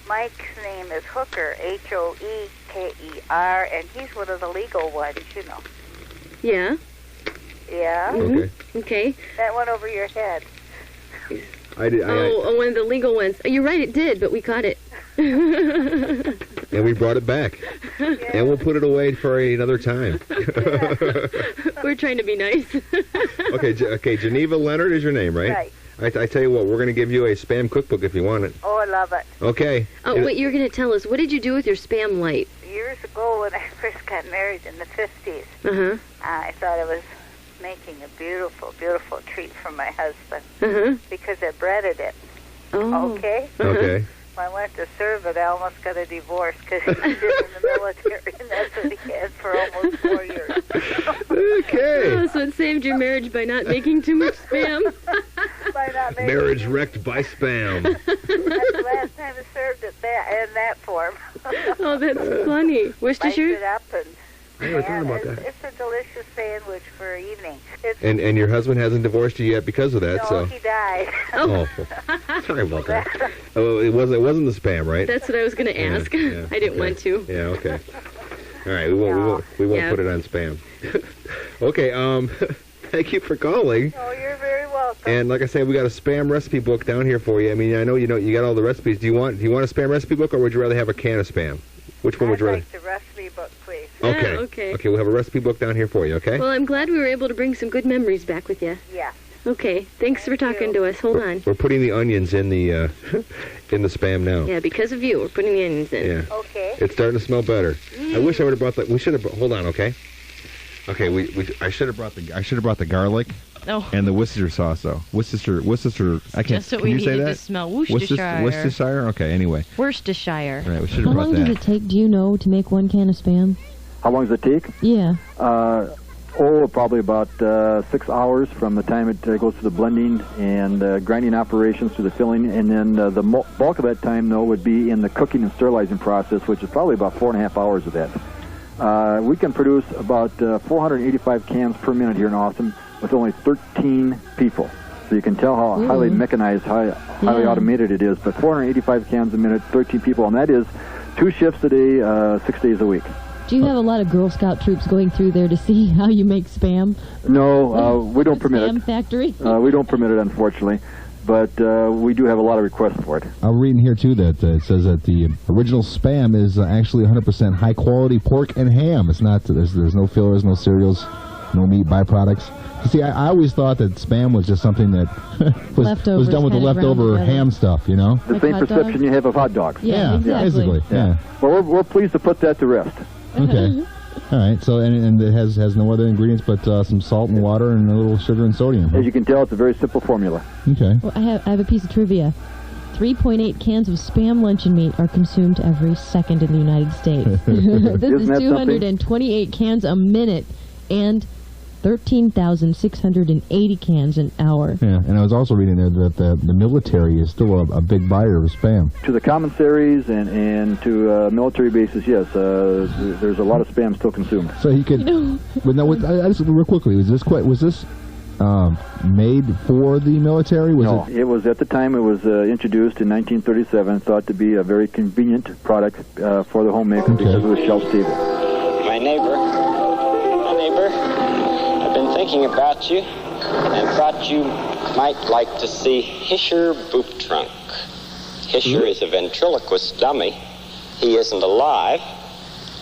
Mike's name is Hooker, H-O-E-K-E-R, and he's one of the legal ones, Yeah? Yeah? Mm-hmm. Okay. That went over your head. One of the legal ones. You're right, it did, but we caught it. And we brought it back. Yeah. And we'll put it away for another time. We're trying to be nice. Okay, Geneva Leonard is your name, right? Right. I tell you what, we're going to give you a Spam cookbook if you want it. Oh, I love it. Okay. Oh, wait, you're going to tell us, what did you do with your Spam Light? Years ago when I first got married in the 50s, I thought I was making a beautiful, beautiful treat for my husband because I breaded it. Oh. Okay? Okay. When I went to serve it, I almost got a divorce because he was in the military, and that's what he had for almost 4 years. Okay. Oh, so it saved your marriage by not making too much Spam? By not making Marriage wrecked by Spam. That's the last time I served it in that form. Oh, that's funny. Worcestershire? Slice it up and I never thought about that. It's a delicious sandwich for evening. And your husband hasn't divorced you yet because of that, no, so. he died. Oh, sorry about that. Oh, it wasn't the Spam, right? That's what I was going to ask. Yeah, I didn't want to. Yeah, okay. All right, we won't put it on Spam. Okay, Thank you for calling. Oh, you're very welcome. And like I said, we got a spam recipe book down here for you. I mean, I know you got all the recipes. Do you want a spam recipe book, or would you rather have a can of spam? Which one would you rather? I'd like the recipe book, please. Okay. Yeah, okay. Okay, we'll have a recipe book down here for you. Okay. Well, I'm glad we were able to bring some good memories back with you. Yeah. Okay, thanks for talking to us. Hold on. We're putting the onions in the in the spam now. Yeah, because of you, we're putting the onions in. Yeah. Okay. It's starting to smell better. I wish I would have brought that. We should have. Hold on, okay. Okay, I should have brought the garlic. Oh. And the Worcestershire sauce, though. Worcestershire. I can't. Just what can we you say needed that? to smell. Worcestershire. Worcestershire. Okay. Anyway. Worcestershire. Right. We should How have brought long that. does it take? Do you know to make 1 can of spam? How long does it take? Yeah. Probably about 6 hours from the time it goes to the blending and grinding operations to the filling, and then the bulk of that time, though, would be in the cooking and sterilizing process, which is probably about 4.5 hours of that. We can produce about 485 cans per minute here in Austin with only 13 people. So you can tell how highly mechanized, highly automated it is. But 485 cans a minute, 13 people, and that is 2 shifts a day, 6 days a week. Do you have a lot of Girl Scout troops going through there to see how you make spam? No, we don't permit it. Spam factory? We don't permit it, unfortunately. But we do have a lot of requests for it. I'm reading here, too, that it says that the original spam is actually 100% high-quality pork and ham. It's not, there's no fillers, no cereals, no meat byproducts. You see, I always thought that spam was just something that was done with the leftover ham stuff, you know? The same perception you have of hot dogs. Yeah, exactly. Basically, yeah. Well, we're pleased to put that to rest. Okay. All right. So, and it has no other ingredients but some salt and water and a little sugar and sodium. As you can tell, it's a very simple formula. Okay. Well, I have a piece of trivia. 3.8 cans of spam luncheon meat are consumed every second in the United States. This is 228 cans a minute and 13,680 cans an hour. Yeah, and I was also reading there that the military is still a big buyer of spam. To the commissaries and to military bases, yes, there's a lot of spam still consumed. So he could. But no, I just real quickly, was this made for the military? It was at the time it was introduced in 1937, thought to be a very convenient product for the homemaker because it was shelf stable. My neighbor, I've been thinking about you and thought you might like to see Hisher Boot Trunk. Hisher is a ventriloquist dummy. He isn't alive.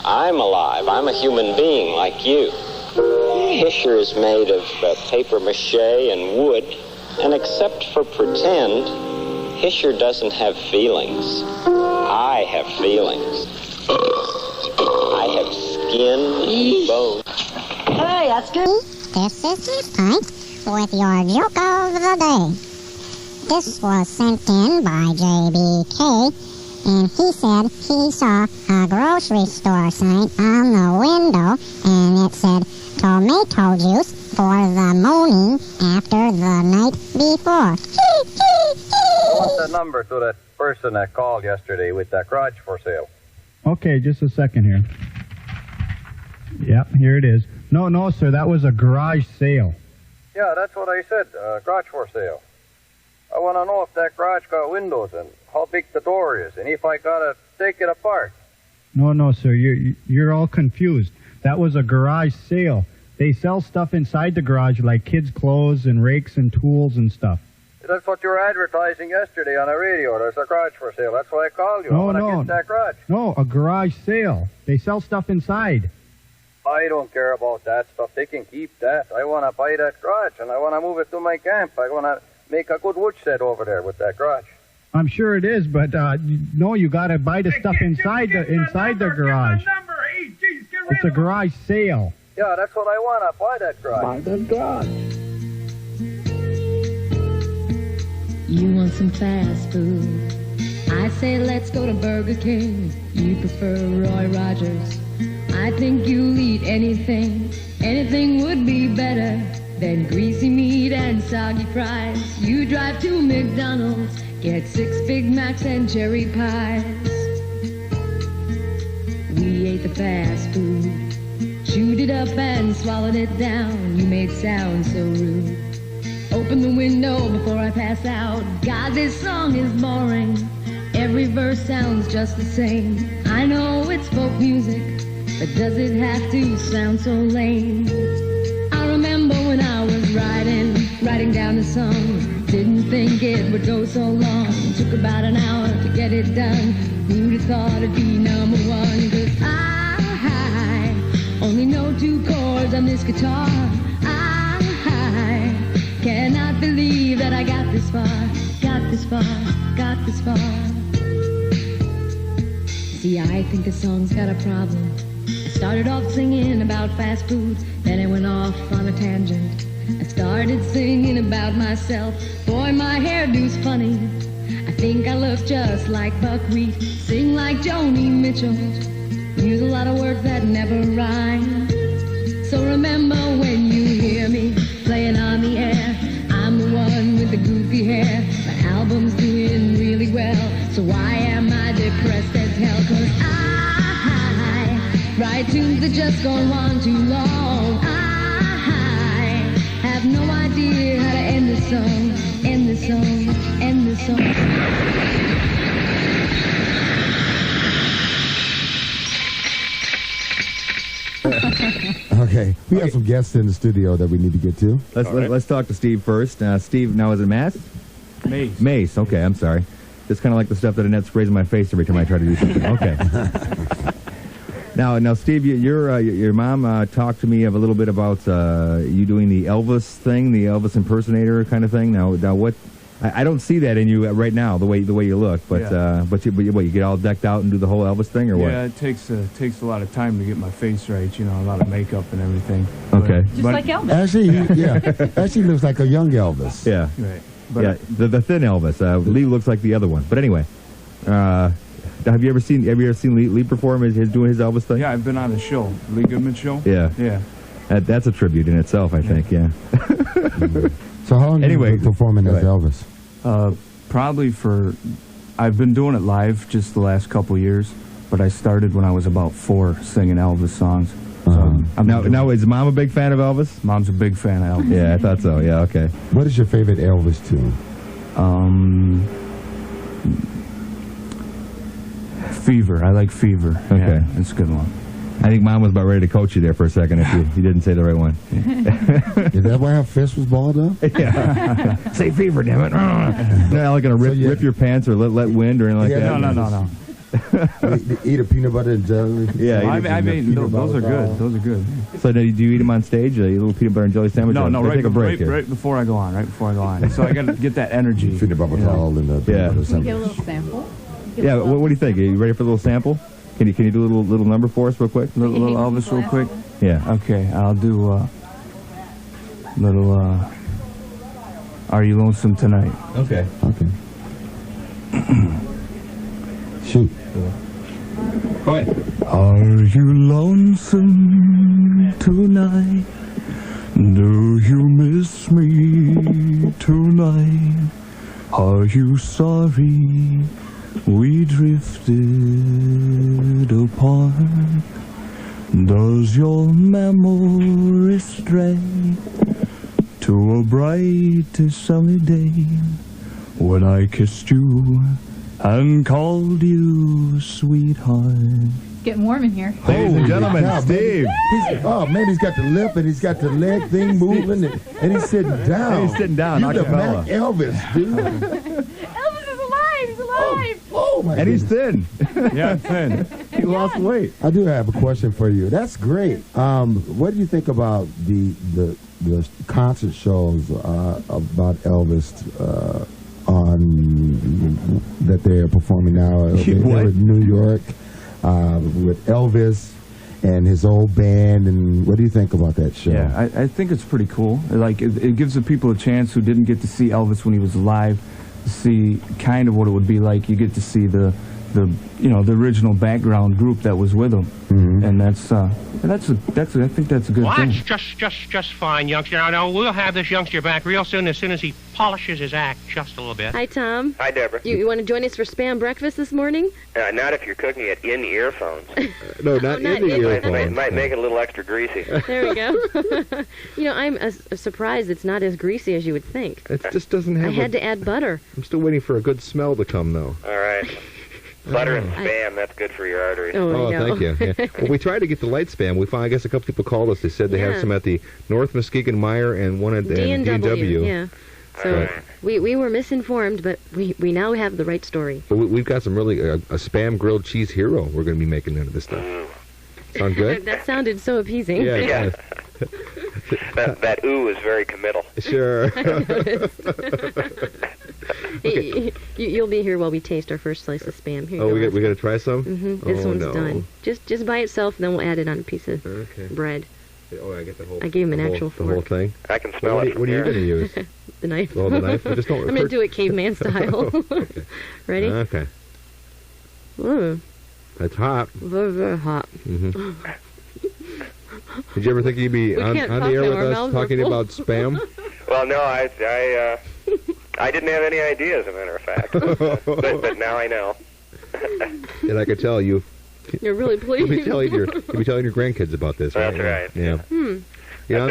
I'm alive. I'm a human being like you. Hisher is made of paper mache and wood, and except for pretend, Hisher doesn't have feelings. I have feelings. I have skin and bone. Hey, Oscar. This is Pike with your joke of the day. This was sent in by JBK, and he said he saw a grocery store sign on the window, and it said, tomato juice for the morning after the night before. What's the number to that person that called yesterday with that garage for sale? Okay, just a second here. Yep, here it is. No, sir, that was a garage sale. Yeah, that's what I said, garage for sale. I want to know if that garage got windows and how big the door is and if I got to take it apart. No, sir, you're all confused. That was a garage sale. They sell stuff inside the garage like kids' clothes and rakes and tools and stuff. That's what you were advertising yesterday on the radio. There's a garage for sale. That's why I called you. I want to get that garage. No, a garage sale. They sell stuff inside. I don't care about that stuff. They can keep that. I want to buy that garage, and I want to move it to my camp. I want to make a good wood shed over there with that garage. I'm sure it is, but no, you got to buy the stuff inside the garage. It's a garage sale. Yeah, that's what I want to buy that garage. Buy that garage. You want some fast food? I say let's go to Burger King. You prefer Roy Rogers. I think you'll eat anything. Anything would be better than greasy meat and soggy fries. You drive to McDonald's, get 6 Big Macs and cherry pies. We ate the fast food, chewed it up and swallowed it down. You made sound so rude. Open the window before I pass out. God, this song is boring. Every verse sounds just the same. I know it's folk music, but does it have to sound so lame? I remember when I was writing down the song. Didn't think it would go so long. Took about an hour to get it done. Who'd have thought it'd be number one? 'Cause I only know 2 chords on this guitar. I cannot believe that I got this far, got this far, got this far. See, I think the song's got a problem. I started off singing about fast foods, then it went off on a tangent. I started singing about myself. Boy, my hairdo's funny. I think I look just like buckwheat. Sing like Joni Mitchell. Use a lot of words that never rhyme. So remember when you hear me playing on the air, I'm the one with the goofy hair. My album's doing really well, so why am I depressed as hell? 'Cause I write tunes that just go on too long. I have no idea how to end this song, end this song, end this song. Okay, we have some guests in the studio that we need to get to. Let's talk to Steve first. Steve, now is it Mace? Mace. Mace. Okay, I'm sorry. Just kind of like the stuff that Annette sprays in my face every time I try to do something. Okay. Now, Steve, your mom talked to me a little bit about you doing the Elvis thing, the Elvis impersonator kind of thing. Now what? I don't see that in you right now, the way you look. But Yeah. but you get all decked out and do the whole Elvis thing, or what? Yeah, it takes a lot of time to get my face right. You know, a lot of makeup and everything. Okay. Just like Elvis. Actually, actually looks like a young Elvis. Yeah. Right. Yeah, the thin Elvis. Lee looks like the other one. But anyway, have you ever seen Lee perform doing his Elvis thing? Yeah, I've been on a show, Lee Goodman show. Yeah. Yeah. That's a tribute in itself, I think. Yeah. So how long have you Anyway, been performing as go Elvis? Probably I've been doing it live just the last couple years, but I started when I was about 4 singing Elvis songs. So Now, is Mom a big fan of Elvis? Mom's a big fan of Elvis. Yeah, I thought so. Yeah, okay. What is your favorite Elvis tune? Fever. I like Fever. Okay. Yeah, that's a good one. I think Mom was about ready to coach you there for a second if you didn't say the right one. Is that why her fist was balled up? Yeah. Say Fever, damn it. No, like gonna rip your pants or let wind or anything like that. No. Eat a peanut butter and jelly. Yeah, I mean, those are good. Those are good. So do you eat them on stage? A little peanut butter and jelly sandwich? No, Take a break here. right before I go on. Right before I go on. So I got to get that energy. Peanut butter towel and the peanut butter Can we sandwich. get a little sample? Yeah. What do you think? Are you ready for a little sample? Can you do a little number for us real quick? Little Elvis real quick. Yeah. Okay, I'll do little Are You Lonesome Tonight? Okay. Okay. Shoot. Go ahead. Are you lonesome tonight? Do you miss me tonight? Are you sorry we drifted apart? Does your memory stray to a bright sunny day when I kissed you and called you sweetheart? Getting warm in here. Ladies and gentlemen, God, Steve. Man, he's got the lip and he's got the leg thing moving and he's sitting down. Hey, he's sitting down. You the acapella. Mac Elvis, dude. Elvis is alive. He's alive. Oh my And he's goodness. thin. Yeah, I'm thin. He lost weight. I do have a question for you. That's great. What do you think about the concert shows about Elvis on that they're performing now? They're in New York with Elvis and his old band. And what do you think about that show? Yeah, I think it's pretty cool. Like it gives the people a chance who didn't get to see Elvis when he was alive to see kind of what it would be like. You get to see the original background group that was with him, and I think that's a good thing. That's just fine, youngster. Now we'll have this youngster back real soon as he polishes his act just a little bit. Hi, Tom. Hi, Deborah. You want to join us for Spam breakfast this morning? Not if you're cooking it in earphones. No, not in the earphones. Might make it a little extra greasy. There we go. I'm surprised it's not as greasy as you would think. It just doesn't have. I had to add butter. I'm still waiting for a good smell to come, though. All right. Butter and Spam, that's good for your arteries. Oh, thank you. Yeah. Well, we tried to get the light Spam. We found, I guess a couple people called us. They said they have some at the North Muskegon Meyer and one at D&W. Yeah. So we were misinformed, but we now have the right story. But we've got some really a Spam grilled cheese hero we're going to be making out of this stuff. Sound good? That sounded so appeasing. Yeah, it does. that ooh is very committal. Sure. Hey, you'll be here while we taste our first slice of Spam. Here we got to try some? This one's done. Just by itself, then we'll add it on a piece of bread. Oh, I get the whole. I gave him an actual fork. The whole thing. I can smell it. What are you going to use? The knife. Oh, the knife. Just don't. I'm going to do it caveman style. Okay. Ready? Okay. That's hot. Very, very hot. Mm-hmm. Did you ever think you'd be on the air with us talking about Spam? Well, no, I didn't have any ideas, as a matter of fact. but now I know. And I could tell you. You're really pleased. You'll be telling your grandkids about this, right? That's right. Yeah. I've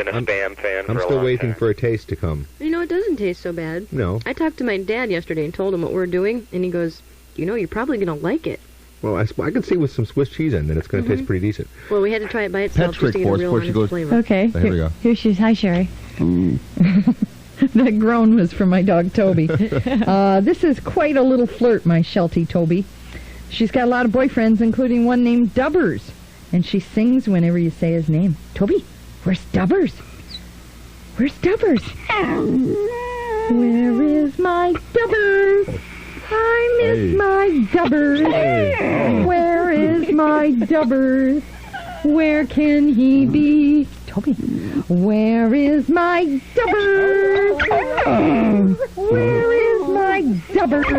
been a Spam fan for a long still waiting time. for a taste to come. You know, it doesn't taste so bad. No. I talked to my dad yesterday and told him what we're doing, and he goes, you're probably going to like it. Well, I can see with some Swiss cheese in it, it's going to taste pretty decent. Well, we had to try it by itself just to get a real honest flavor. Okay. Here we go. Here she's. Hi, Sherry. That groan was from my dog, Toby. This is quite a little flirt, my Sheltie Toby. She's got a lot of boyfriends, including one named Dubbers. And she sings whenever you say his name. Toby, where's Dubbers? Where's Dubbers? Where is my Dubbers? I miss my Dubbers. Where is my Dubbers? Where can he be? Toby, where is my Dubbers? Where is my Dubbers?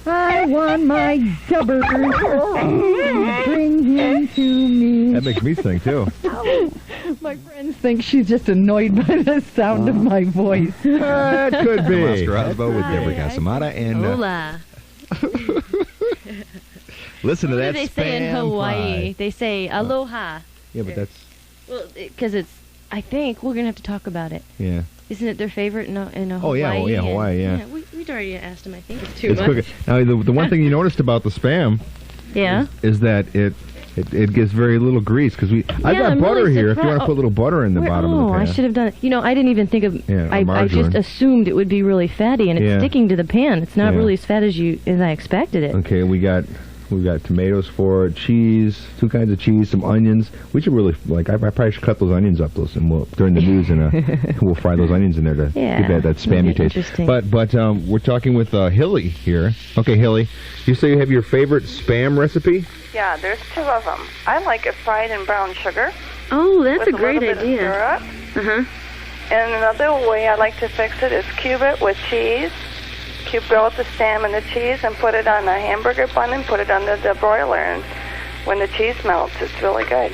I want my Dubbers. Bring him to me. That makes me sing, too. My friends think she's just annoyed by the sound of my voice. That could be. Oscar Osbo with Deborah Casamata and... Hola. Listen to What that do they say in Spam Hawaii? pie. They say aloha. Yeah, but that's... Well, because I think we're going to have to talk about it. Yeah. Isn't it their favorite in Hawaii? Oh, yeah, Hawaii, yeah. We'd already asked them. I think it's too It's much. quick. Now, the one thing you noticed about the Spam Yeah. is that it gives very little grease, because I got I'm butter really here if you want surpri- to put a little butter in the bottom of the pan. I should have done it. I didn't even think of. Yeah, or I margarine. just assumed it would be really fatty, and it's Yeah. sticking to the pan. It's not Yeah. really as fat as I expected it. Okay, we got tomatoes for it, cheese, 2 kinds of cheese, some onions. We should really I probably should cut those onions up, and we'll during the news, and we'll fry those onions in there to Yeah, give that spammy taste. interesting. But we're talking with Hilly here. Okay, Hilly, you say you have your favorite Spam recipe? Yeah, there's 2 of them. I like it fried in brown sugar. Oh, that's with a great little bit idea. Of syrup. And another way I like to fix it is cube it with cheese. Cube both the Spam and the cheese and put it on a hamburger bun and put it under the broiler. And when the cheese melts, it's really good.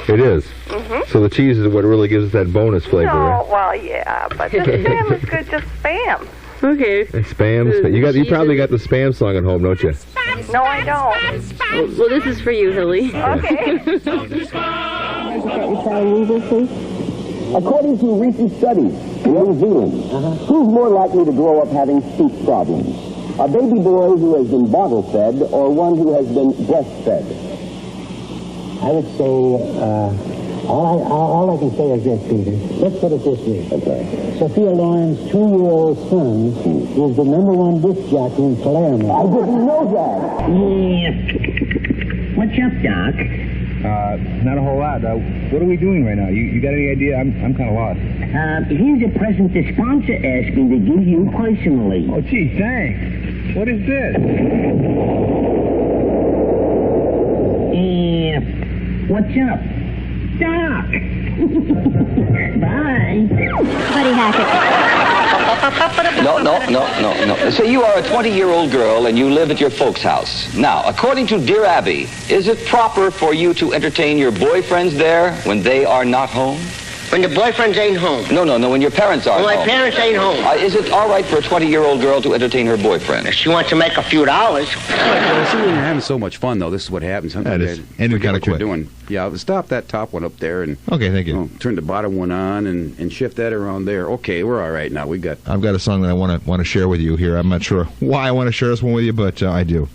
It is. Mm-hmm. So the cheese is what really gives it that bonus flavor, No, right? well, yeah, but the Spam is good, just Spam. Okay. Spam. You probably got the Spam song at home, don't you? No, I don't. Well, this is for you, Hilly. Okay. According to a recent study in New Zealand, who's more likely to grow up having speech problems? A baby boy who has been bottle-fed or one who has been breastfed? I would say, all I can say is this, Peter. Let's put it this way. Okay. Sophia Loren's 2-year-old son is the #1 disc jockey in Palermo. I didn't know that. What's up, Doc? Not a whole lot. What are we doing right now? You got any idea? I'm kind of lost. Here's a present the sponsor asked me to give you personally. Oh, gee, thanks. What is this? What's up? Doc! Bye. Buddy Hackett. No. So you are a 20-year-old girl and you live at your folks' house. Now, according to Dear Abby, is it proper for you to entertain your boyfriends there when they are not home? When the boyfriends ain't home. No, when your parents aren't When home. my parents ain't home. Is it all right for a 20-year-old girl to entertain her boyfriend? If she wants to make a few dollars. See, when you're having so much fun, though, this is what happens. Sometimes That is. you And we forget gotta what you're quit. doing. Yeah, stop that top one up there and Okay, thank you. Turn the bottom one on and shift that around there. Okay, we're all right now. I've got a song that I want to share with you here. I'm not sure why I want to share this one with you, but I do.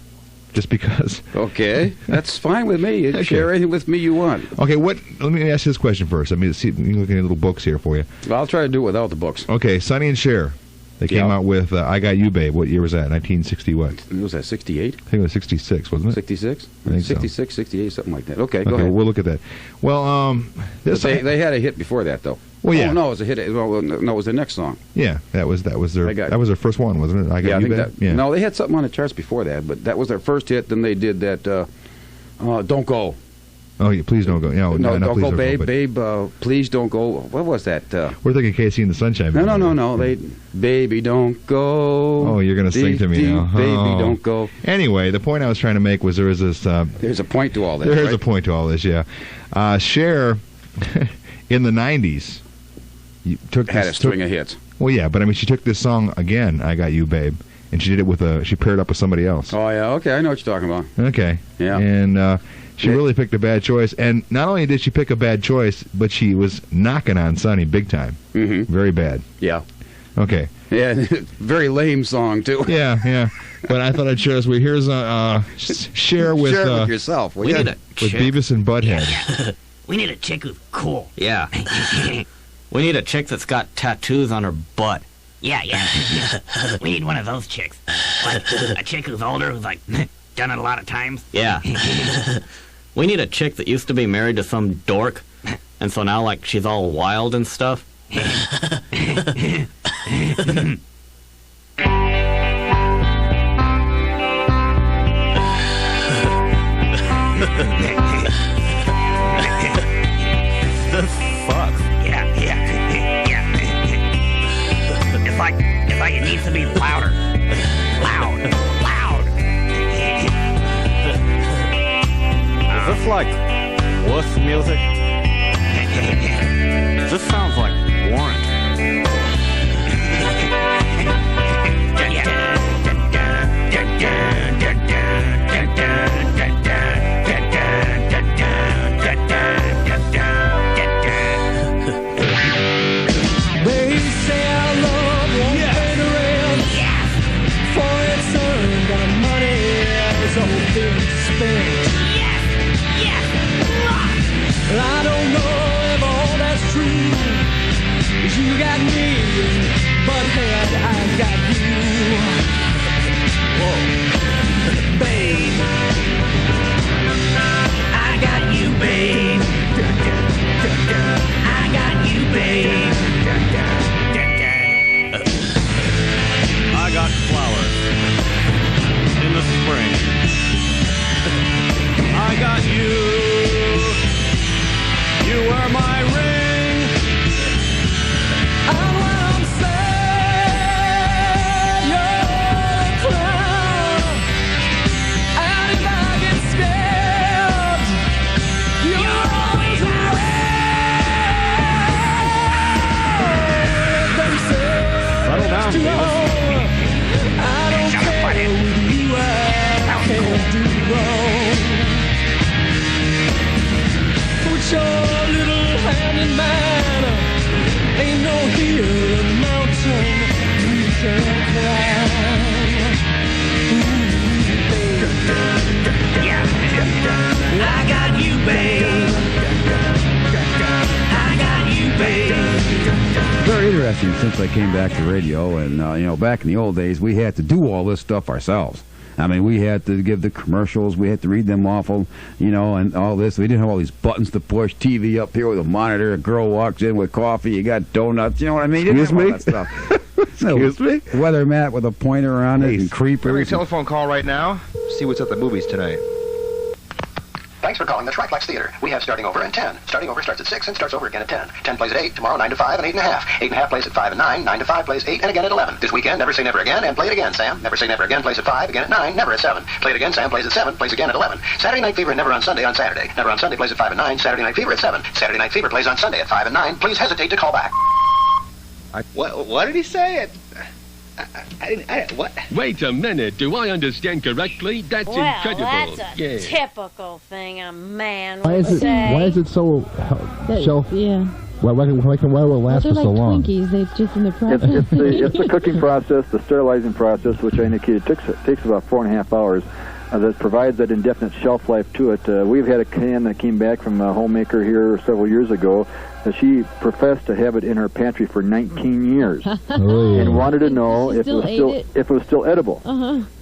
just because. Okay, that's fine with me. You share anything with me you want. Okay, let me ask this question first. Let me see. You look at little books here for you. Well, I'll try to do it without the books. Okay, Sonny and Cher. They came out with "I Got You, Babe." What year was that? 1960 what? Was that 68? I think it was 66, wasn't it? 66? I think 66, 68, something like that. Okay, go ahead. We'll look at that. Well, they had a hit before that though. Well, yeah. Oh, no, it was a hit. Well, no, it was the next song. Yeah, that was their first one, wasn't it? I Got You, Babe. Yeah. No, they had something on the charts before that, but that was their first hit. Then they did that. Don't Go. Oh, yeah, please don't go. No, don't please go, babe. But Babe, please don't go. What was that? We're thinking Casey and the Sunshine. No. Baby, don't go. Oh, you're gonna sing to me now. Baby, don't go. Anyway, the point I was trying to make was there was this. There's a point to all this. There is a point to all this. Yeah, Cher in the '90s had a string of hits. Well, yeah, but I mean, she took this song again, "I Got You, Babe," and she did it with she paired up with somebody else. Oh yeah, okay, I know what you're talking about. Okay, yeah, and. She really picked a bad choice, and not only did she pick a bad choice, but she was knocking on Sonny big time. Mm-hmm. Very bad. Yeah. Okay. Yeah, very lame song too. Yeah. But I thought I'd share this with you. Here's Cher with share it with yourself. We need with Beavis and Butthead. Yeah. We need a chick who's cool. Yeah. We need a chick that's got tattoos on her butt. Yeah. We need one of those chicks. Like a chick who's older, who's like done it a lot of times. Yeah. We need a chick that used to be married to some dork, and so now, like, she's all wild and stuff. The fuck? Yeah. It's like it needs to be louder. Loud. Is this like wuss music? This sounds like Warrant. They say our love won't fade around, for it's earned our money has all been spent. I don't know if all that's true, 'cause you got me, but head, I got you. Whoa. Babe, I got you, babe. I got you, babe. I got flowers in the spring. I got you. You wear my ring. And when I'm sad, you're a clown. And if I get scared, you're always around. Them Settle down, says, I don't care with you, I can't do wrong. Put your little hand in mine. Ain't no hill or mountain we can't climb. I got you, babe. I got you, babe. Very interesting since I came back to radio, and back in the old days, we had to do all this stuff ourselves. I mean, we had to give the commercials, we had to read them off of, and all this. We didn't have all these buttons to push, TV up here with a monitor, a girl walks in with coffee, you got donuts, you know what I mean? You didn't have all that stuff. Excuse me? Weather mat with a pointer on it and Give me a creepers. telephone call right now. See what's at the movies tonight. Thanks for calling the Triplex Theater. We have starting over at 10. Starting over starts at 6 and starts over again at 10. 10 plays at 8, tomorrow 9 to 5 and 8 and a half. 8 and a half plays at 5 and 9. 9 to 5 plays 8 and again at 11. This weekend, never say never again and play it again, Sam. Never say never again plays at 5, again at 9, never at 7. Play it again, Sam plays at 7, plays again at 11. Saturday Night Fever never on Sunday on Saturday. Never on Sunday plays at 5 and 9. Saturday Night Fever at 7. Saturday Night Fever plays on Sunday at 5 and 9. Please hesitate to call back. What did he say? What? Wait a minute. Do I understand correctly? That's incredible. That's a Yeah. typical thing a man Why would is it? say. Why is it so shelf? Yeah. Why will it last Well, for they're like so long? Twinkies. They're just in the process. It's the cooking process, the sterilizing process, which I indicated takes about 4.5 hours. that provides that indefinite shelf life to it. We've had a can that came back from a homemaker here several years ago that she professed to have it in her pantry for 19 years and wanted to know if it was still edible.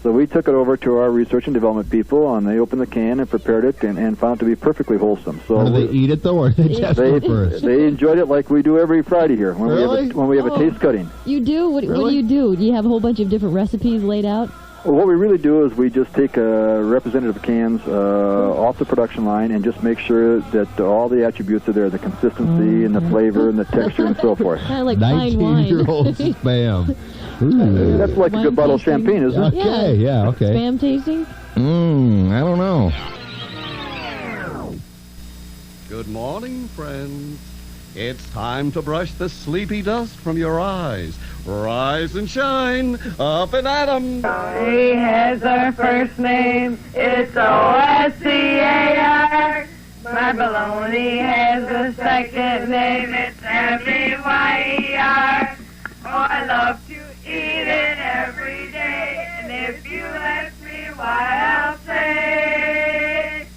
So we took it over to our research and development people, and they opened the can and prepared it and found it to be perfectly wholesome. So do they eat it though, or they test it first? They enjoyed it like we do every Friday here when we have a taste cutting. You do? What do you do? Do you have a whole bunch of different recipes laid out? Well, what we really do is we just take representative cans off the production line and just make sure that all the attributes are there, the consistency and the flavor and the texture and so forth. Kind of like fine wine. 19-year-old spam. That's like a good bottle of champagne, isn't it? Okay, yeah, okay. Spam tasting? I don't know. Good morning, friends. It's time to brush the sleepy dust from your eyes. Rise and shine, up and at 'em. He has a first name, it's O-S-C-A-R. My baloney has a second name, it's M-E-Y-E-R. Oh, I love to eat it every day, and if you ask me why, I'll say,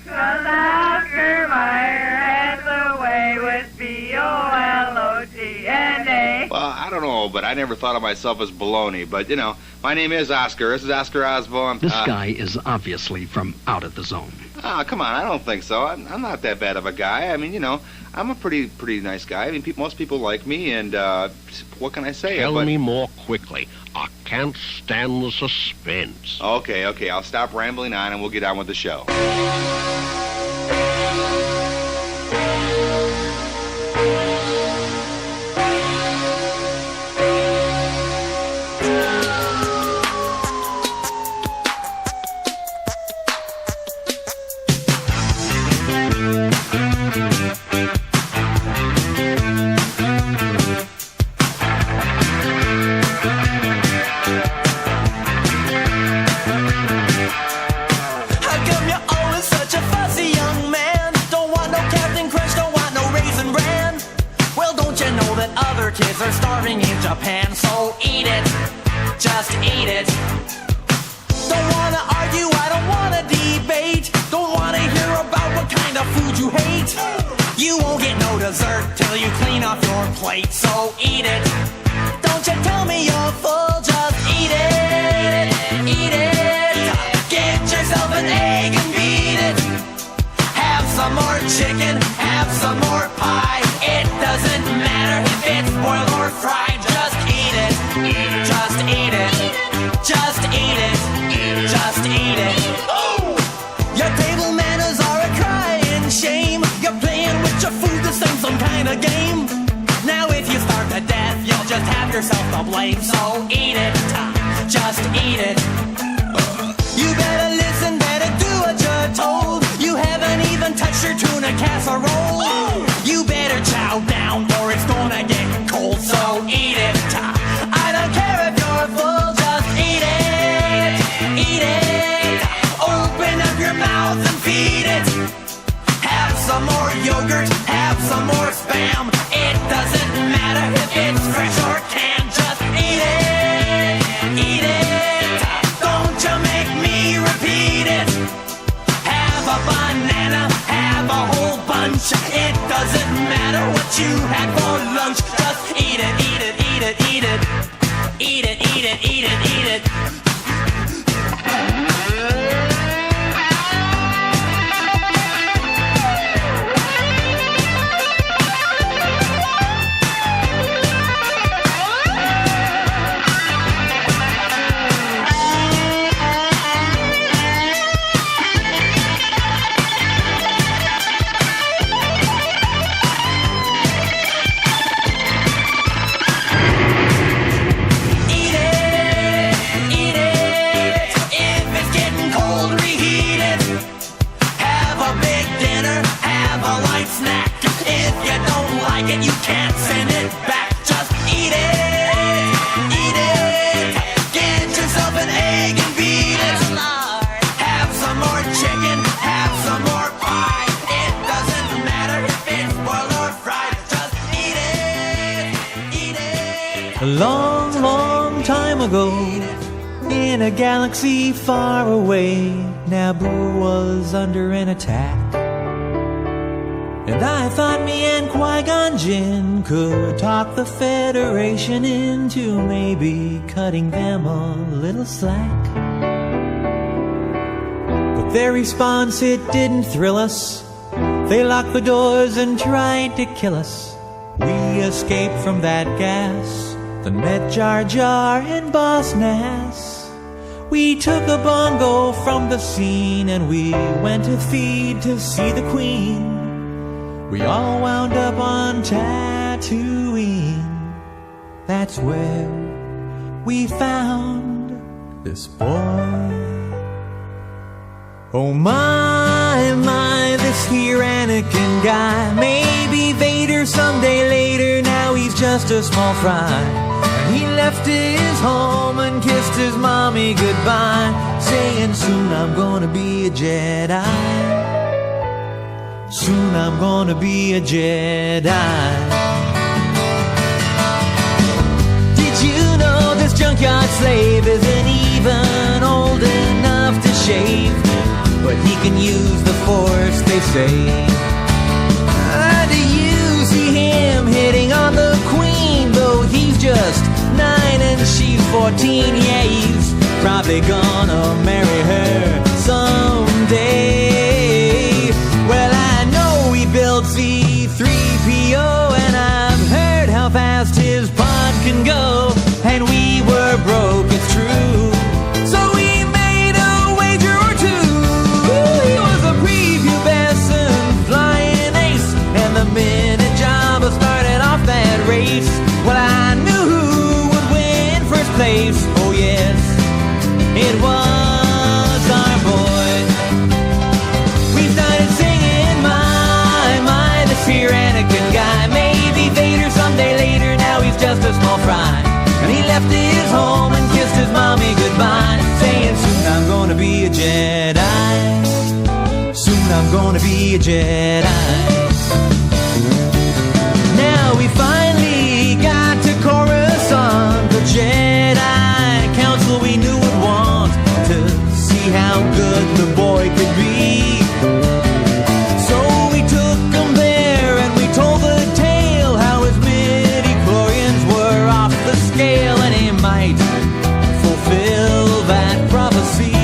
'cause Oscar Mayer has a way with B-O-L-O-G-N-A. Well, I don't know, but I never thought of myself as baloney. But, you know, my name is Oscar. This is Oscar Osborne. This guy is obviously from out of the zone. Oh, come on. I don't think so. I'm not that bad of a guy. I mean, you know, I'm a pretty nice guy. I mean, most people like me, and what can I say? Tell me more quickly. I can't stand the suspense. Okay. I'll stop rambling on, and we'll get on with the show. Kids are starving in Japan, so eat it, just eat it. Don't wanna argue, I don't wanna debate. Don't wanna hear about what kind of food you hate. You won't get no dessert till you clean off your plate, so eat it. Don't you tell me you're full, just eat it, eat it. Get yourself an egg and beat it. Have some more chicken, have some more pie. It doesn't matter if it's boiled or fried. Just eat it. Just eat it. Just eat it. Just eat it. Oh! Your table manners are a crying shame. You're playing with your food, this ain't some kind of game. Now if you starve to death, you'll just have yourself to blame. So eat it. Just eat it. You better listen, better do what you're told. You haven't even touched your tuna casserole. You better chow down or it's gonna get cold, so eat it. I don't care if you're full, just eat it. Eat it. Open up your mouth and feed it. Have some more yogurt, have some more Spam. It doesn't matter if it's fresh or canned, just eat it. Eat it. Don't you make me repeat it. Have a banana, have a whole bunch. It doesn't matter what you had for lunch. Just eat it, eat it, eat it, eat it. Eat it, eat it, eat it, eat it. You can't send it back, just eat it, eat it. Get yourself an egg and beat it. Have some more chicken, have some more pie. It doesn't matter if it's boiled or fried, just eat it, eat it. A long, long time ago, in In a galaxy far away, Naboo was under an attack. And I thought me and Qui-Gon Jinn could talk the Federation into maybe cutting them a little slack. But their response, it didn't thrill us. They locked the doors and tried to kill us. We escaped from that gas, the Met Jar Jar and Boss Nass. We took a bongo from the scene and we went to feed to see the Queen. We all wound up on Tatooine. That's where we found this boy. Oh my, this here Anakin guy. Maybe Vader someday later, now he's just a small fry. And he left his home and kissed his mommy goodbye, saying soon I'm gonna be a Jedi. Soon I'm gonna be a Jedi. Did you know this junkyard slave isn't even old enough to shave? But he can use the Force, they say. Do you see him hitting on the Queen? Though he's just 9 and she's 14. Yeah, he's probably gonna marry her someday. Well, I know he built C-3PO, and I've heard how fast his pod can go. And we were broke, it's true. So we made a wager or two. He was a prepubescent flying ace, and the minute Jabba started off that race, well, I knew who would win first place. Oh yes, it was our boy. We started singing, my, this here Anakin guy. Maybe Vader someday later, now he's just a small fry. And he left his home and kissed his mommy goodbye, saying soon I'm gonna be a Jedi. Soon I'm gonna be a Jedi. Now we finally got to Coruscant, the Jedi Council we knew would want to see how good the boy could be. So we took him there and we told the tale how his midi-chlorians were off the scale, and he might fulfill that prophecy.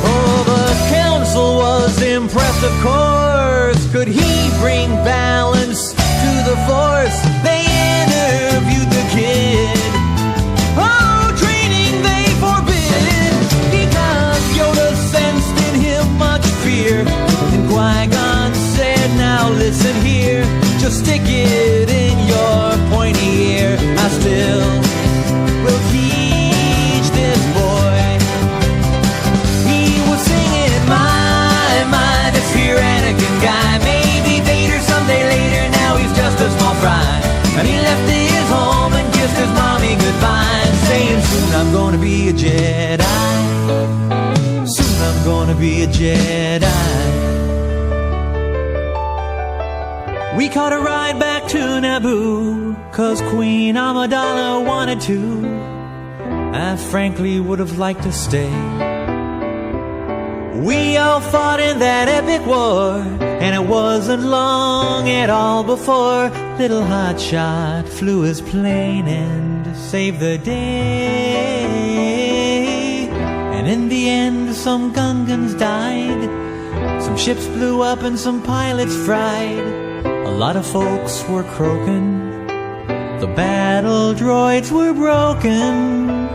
Oh, the council was impressed, of course. Could he bring balance to the Force? They interviewed the kid. Oh, training they forbid, because Yoda sensed in him much fear. And Qui-Gon said, now listen here, just stick it in your pointy ear. I still will teach this boy. He was singing, my, this here Anakin guy. Maybe Vader someday later, now he's just a small fry. And he left his home and kissed his mommy goodbye, saying soon I'm gonna be a Jedi. Soon I'm gonna be a Jedi. We caught a ride back to Naboo, 'cause Queen Amidala wanted to. I frankly would have liked to stay. We all fought in that epic war, and it wasn't long at all before little hotshot flew his plane and saved the day. And in the end, some Gungans died, some ships blew up and some pilots fried. A lot of folks were croaking, the battle droids were broken,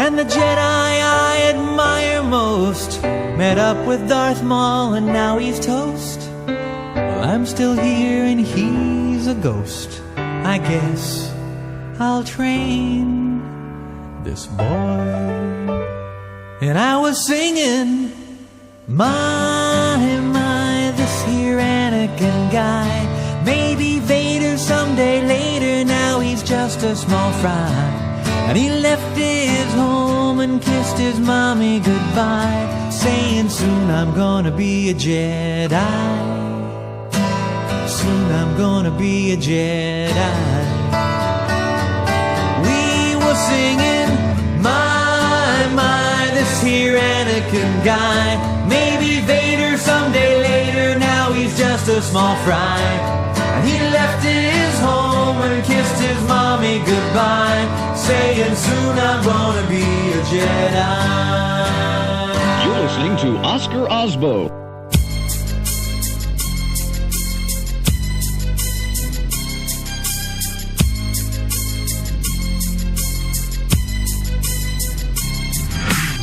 and the Jedi I admire most met up with Darth Maul and now he's toast. Well, I'm still here and he's a ghost. I guess I'll train this boy. And I was singing, my, this here Anakin guy. Maybe Vader someday later, now he's just a small fry. And he left his home and kissed his mommy goodbye, saying soon I'm gonna be a Jedi. Soon I'm gonna be a Jedi. We were singing, this here Anakin guy. Maybe Vader someday later, now he's just a small fry. And he left his home and kissed his mommy goodbye, saying soon I'm gonna be a Jedi. You're listening to Oscar Osbo.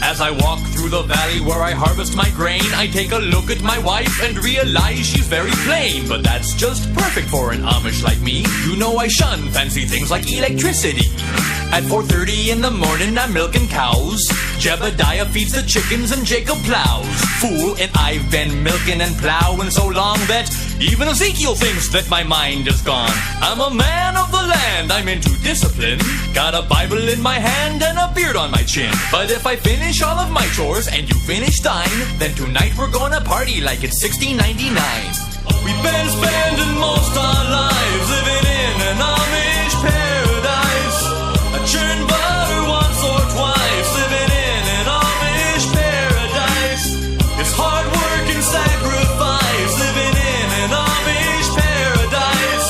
As I walk through the valley where I harvest my grain, I take a look at my wife and realize she's very plain. But that's just perfect for an Amish like me. You know I shun fancy things like electricity. At 4:30 in the morning I'm milking cows. Jebediah feeds the chickens and Jacob plows. Fool, and I've been milking and plowing so long that even Ezekiel thinks that my mind is gone. I'm a man of the land, I'm into discipline. Got a Bible in my hand and a beard on my chin. But if I finish all of my chores and you finish thine, then tonight we're gonna party like it's 1699. We've been spending most our lives living in an Amish paradise. I churn butter once or twice, living in an Amish paradise. It's hard work and sacrifice, living in an Amish paradise.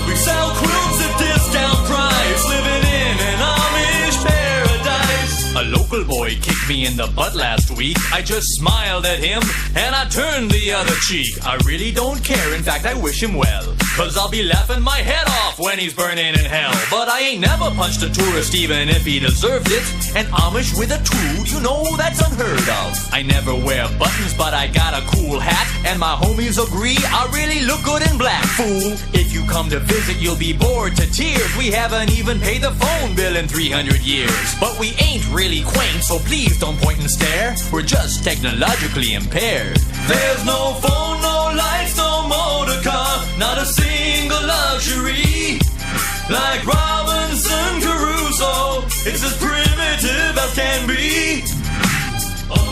We sell quilts at discount price, living in an Amish paradise. A local boy kicked me in the butt last week. I just smiled at him and I turned the other cheek. I really don't care, in fact I wish him well, 'cause I'll be laughing my head off when he's burning in hell. But I ain't never punched a tourist even if he deserved it. An Amish with a tool, you know that's unheard of. I never wear buttons but I got a cool hat, and my homies agree I really look good in black. Fool, if you come to visit you'll be bored to tears. We haven't even paid the phone bill in 300 years. But we ain't really quaint, so please don't point and stare. We're just technologically impaired. There's no phone, no lights, no motor car, not a single luxury. Like Robinson Crusoe, it's as primitive as can be.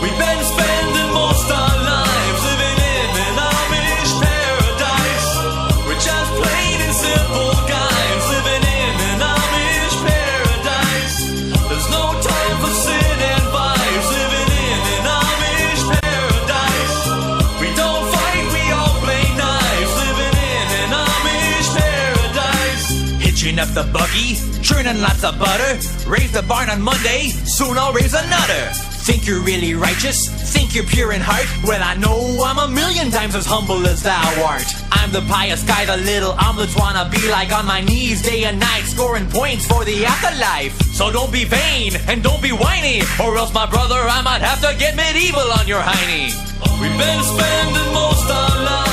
We've been spending most our lives living in an Amish paradise. We're just plain and simple guys living in an Amish paradise. There's no time for sin and vice, living in an Amish paradise. We don't fight, we all play nice, living in an Amish paradise. Hitching up the buggy, churning lots of butter. Raise the barn on Monday, soon I'll raise another. Think you're really righteous? Think you're pure in heart? Well, I know I'm a million times as humble as thou art. I'm the pious guy the little omelets wanna be like, on my knees day and night, scoring points for the afterlife. So don't be vain and don't be whiny, or else, my brother, I might have to get medieval on your hiney. We've been spending most our lives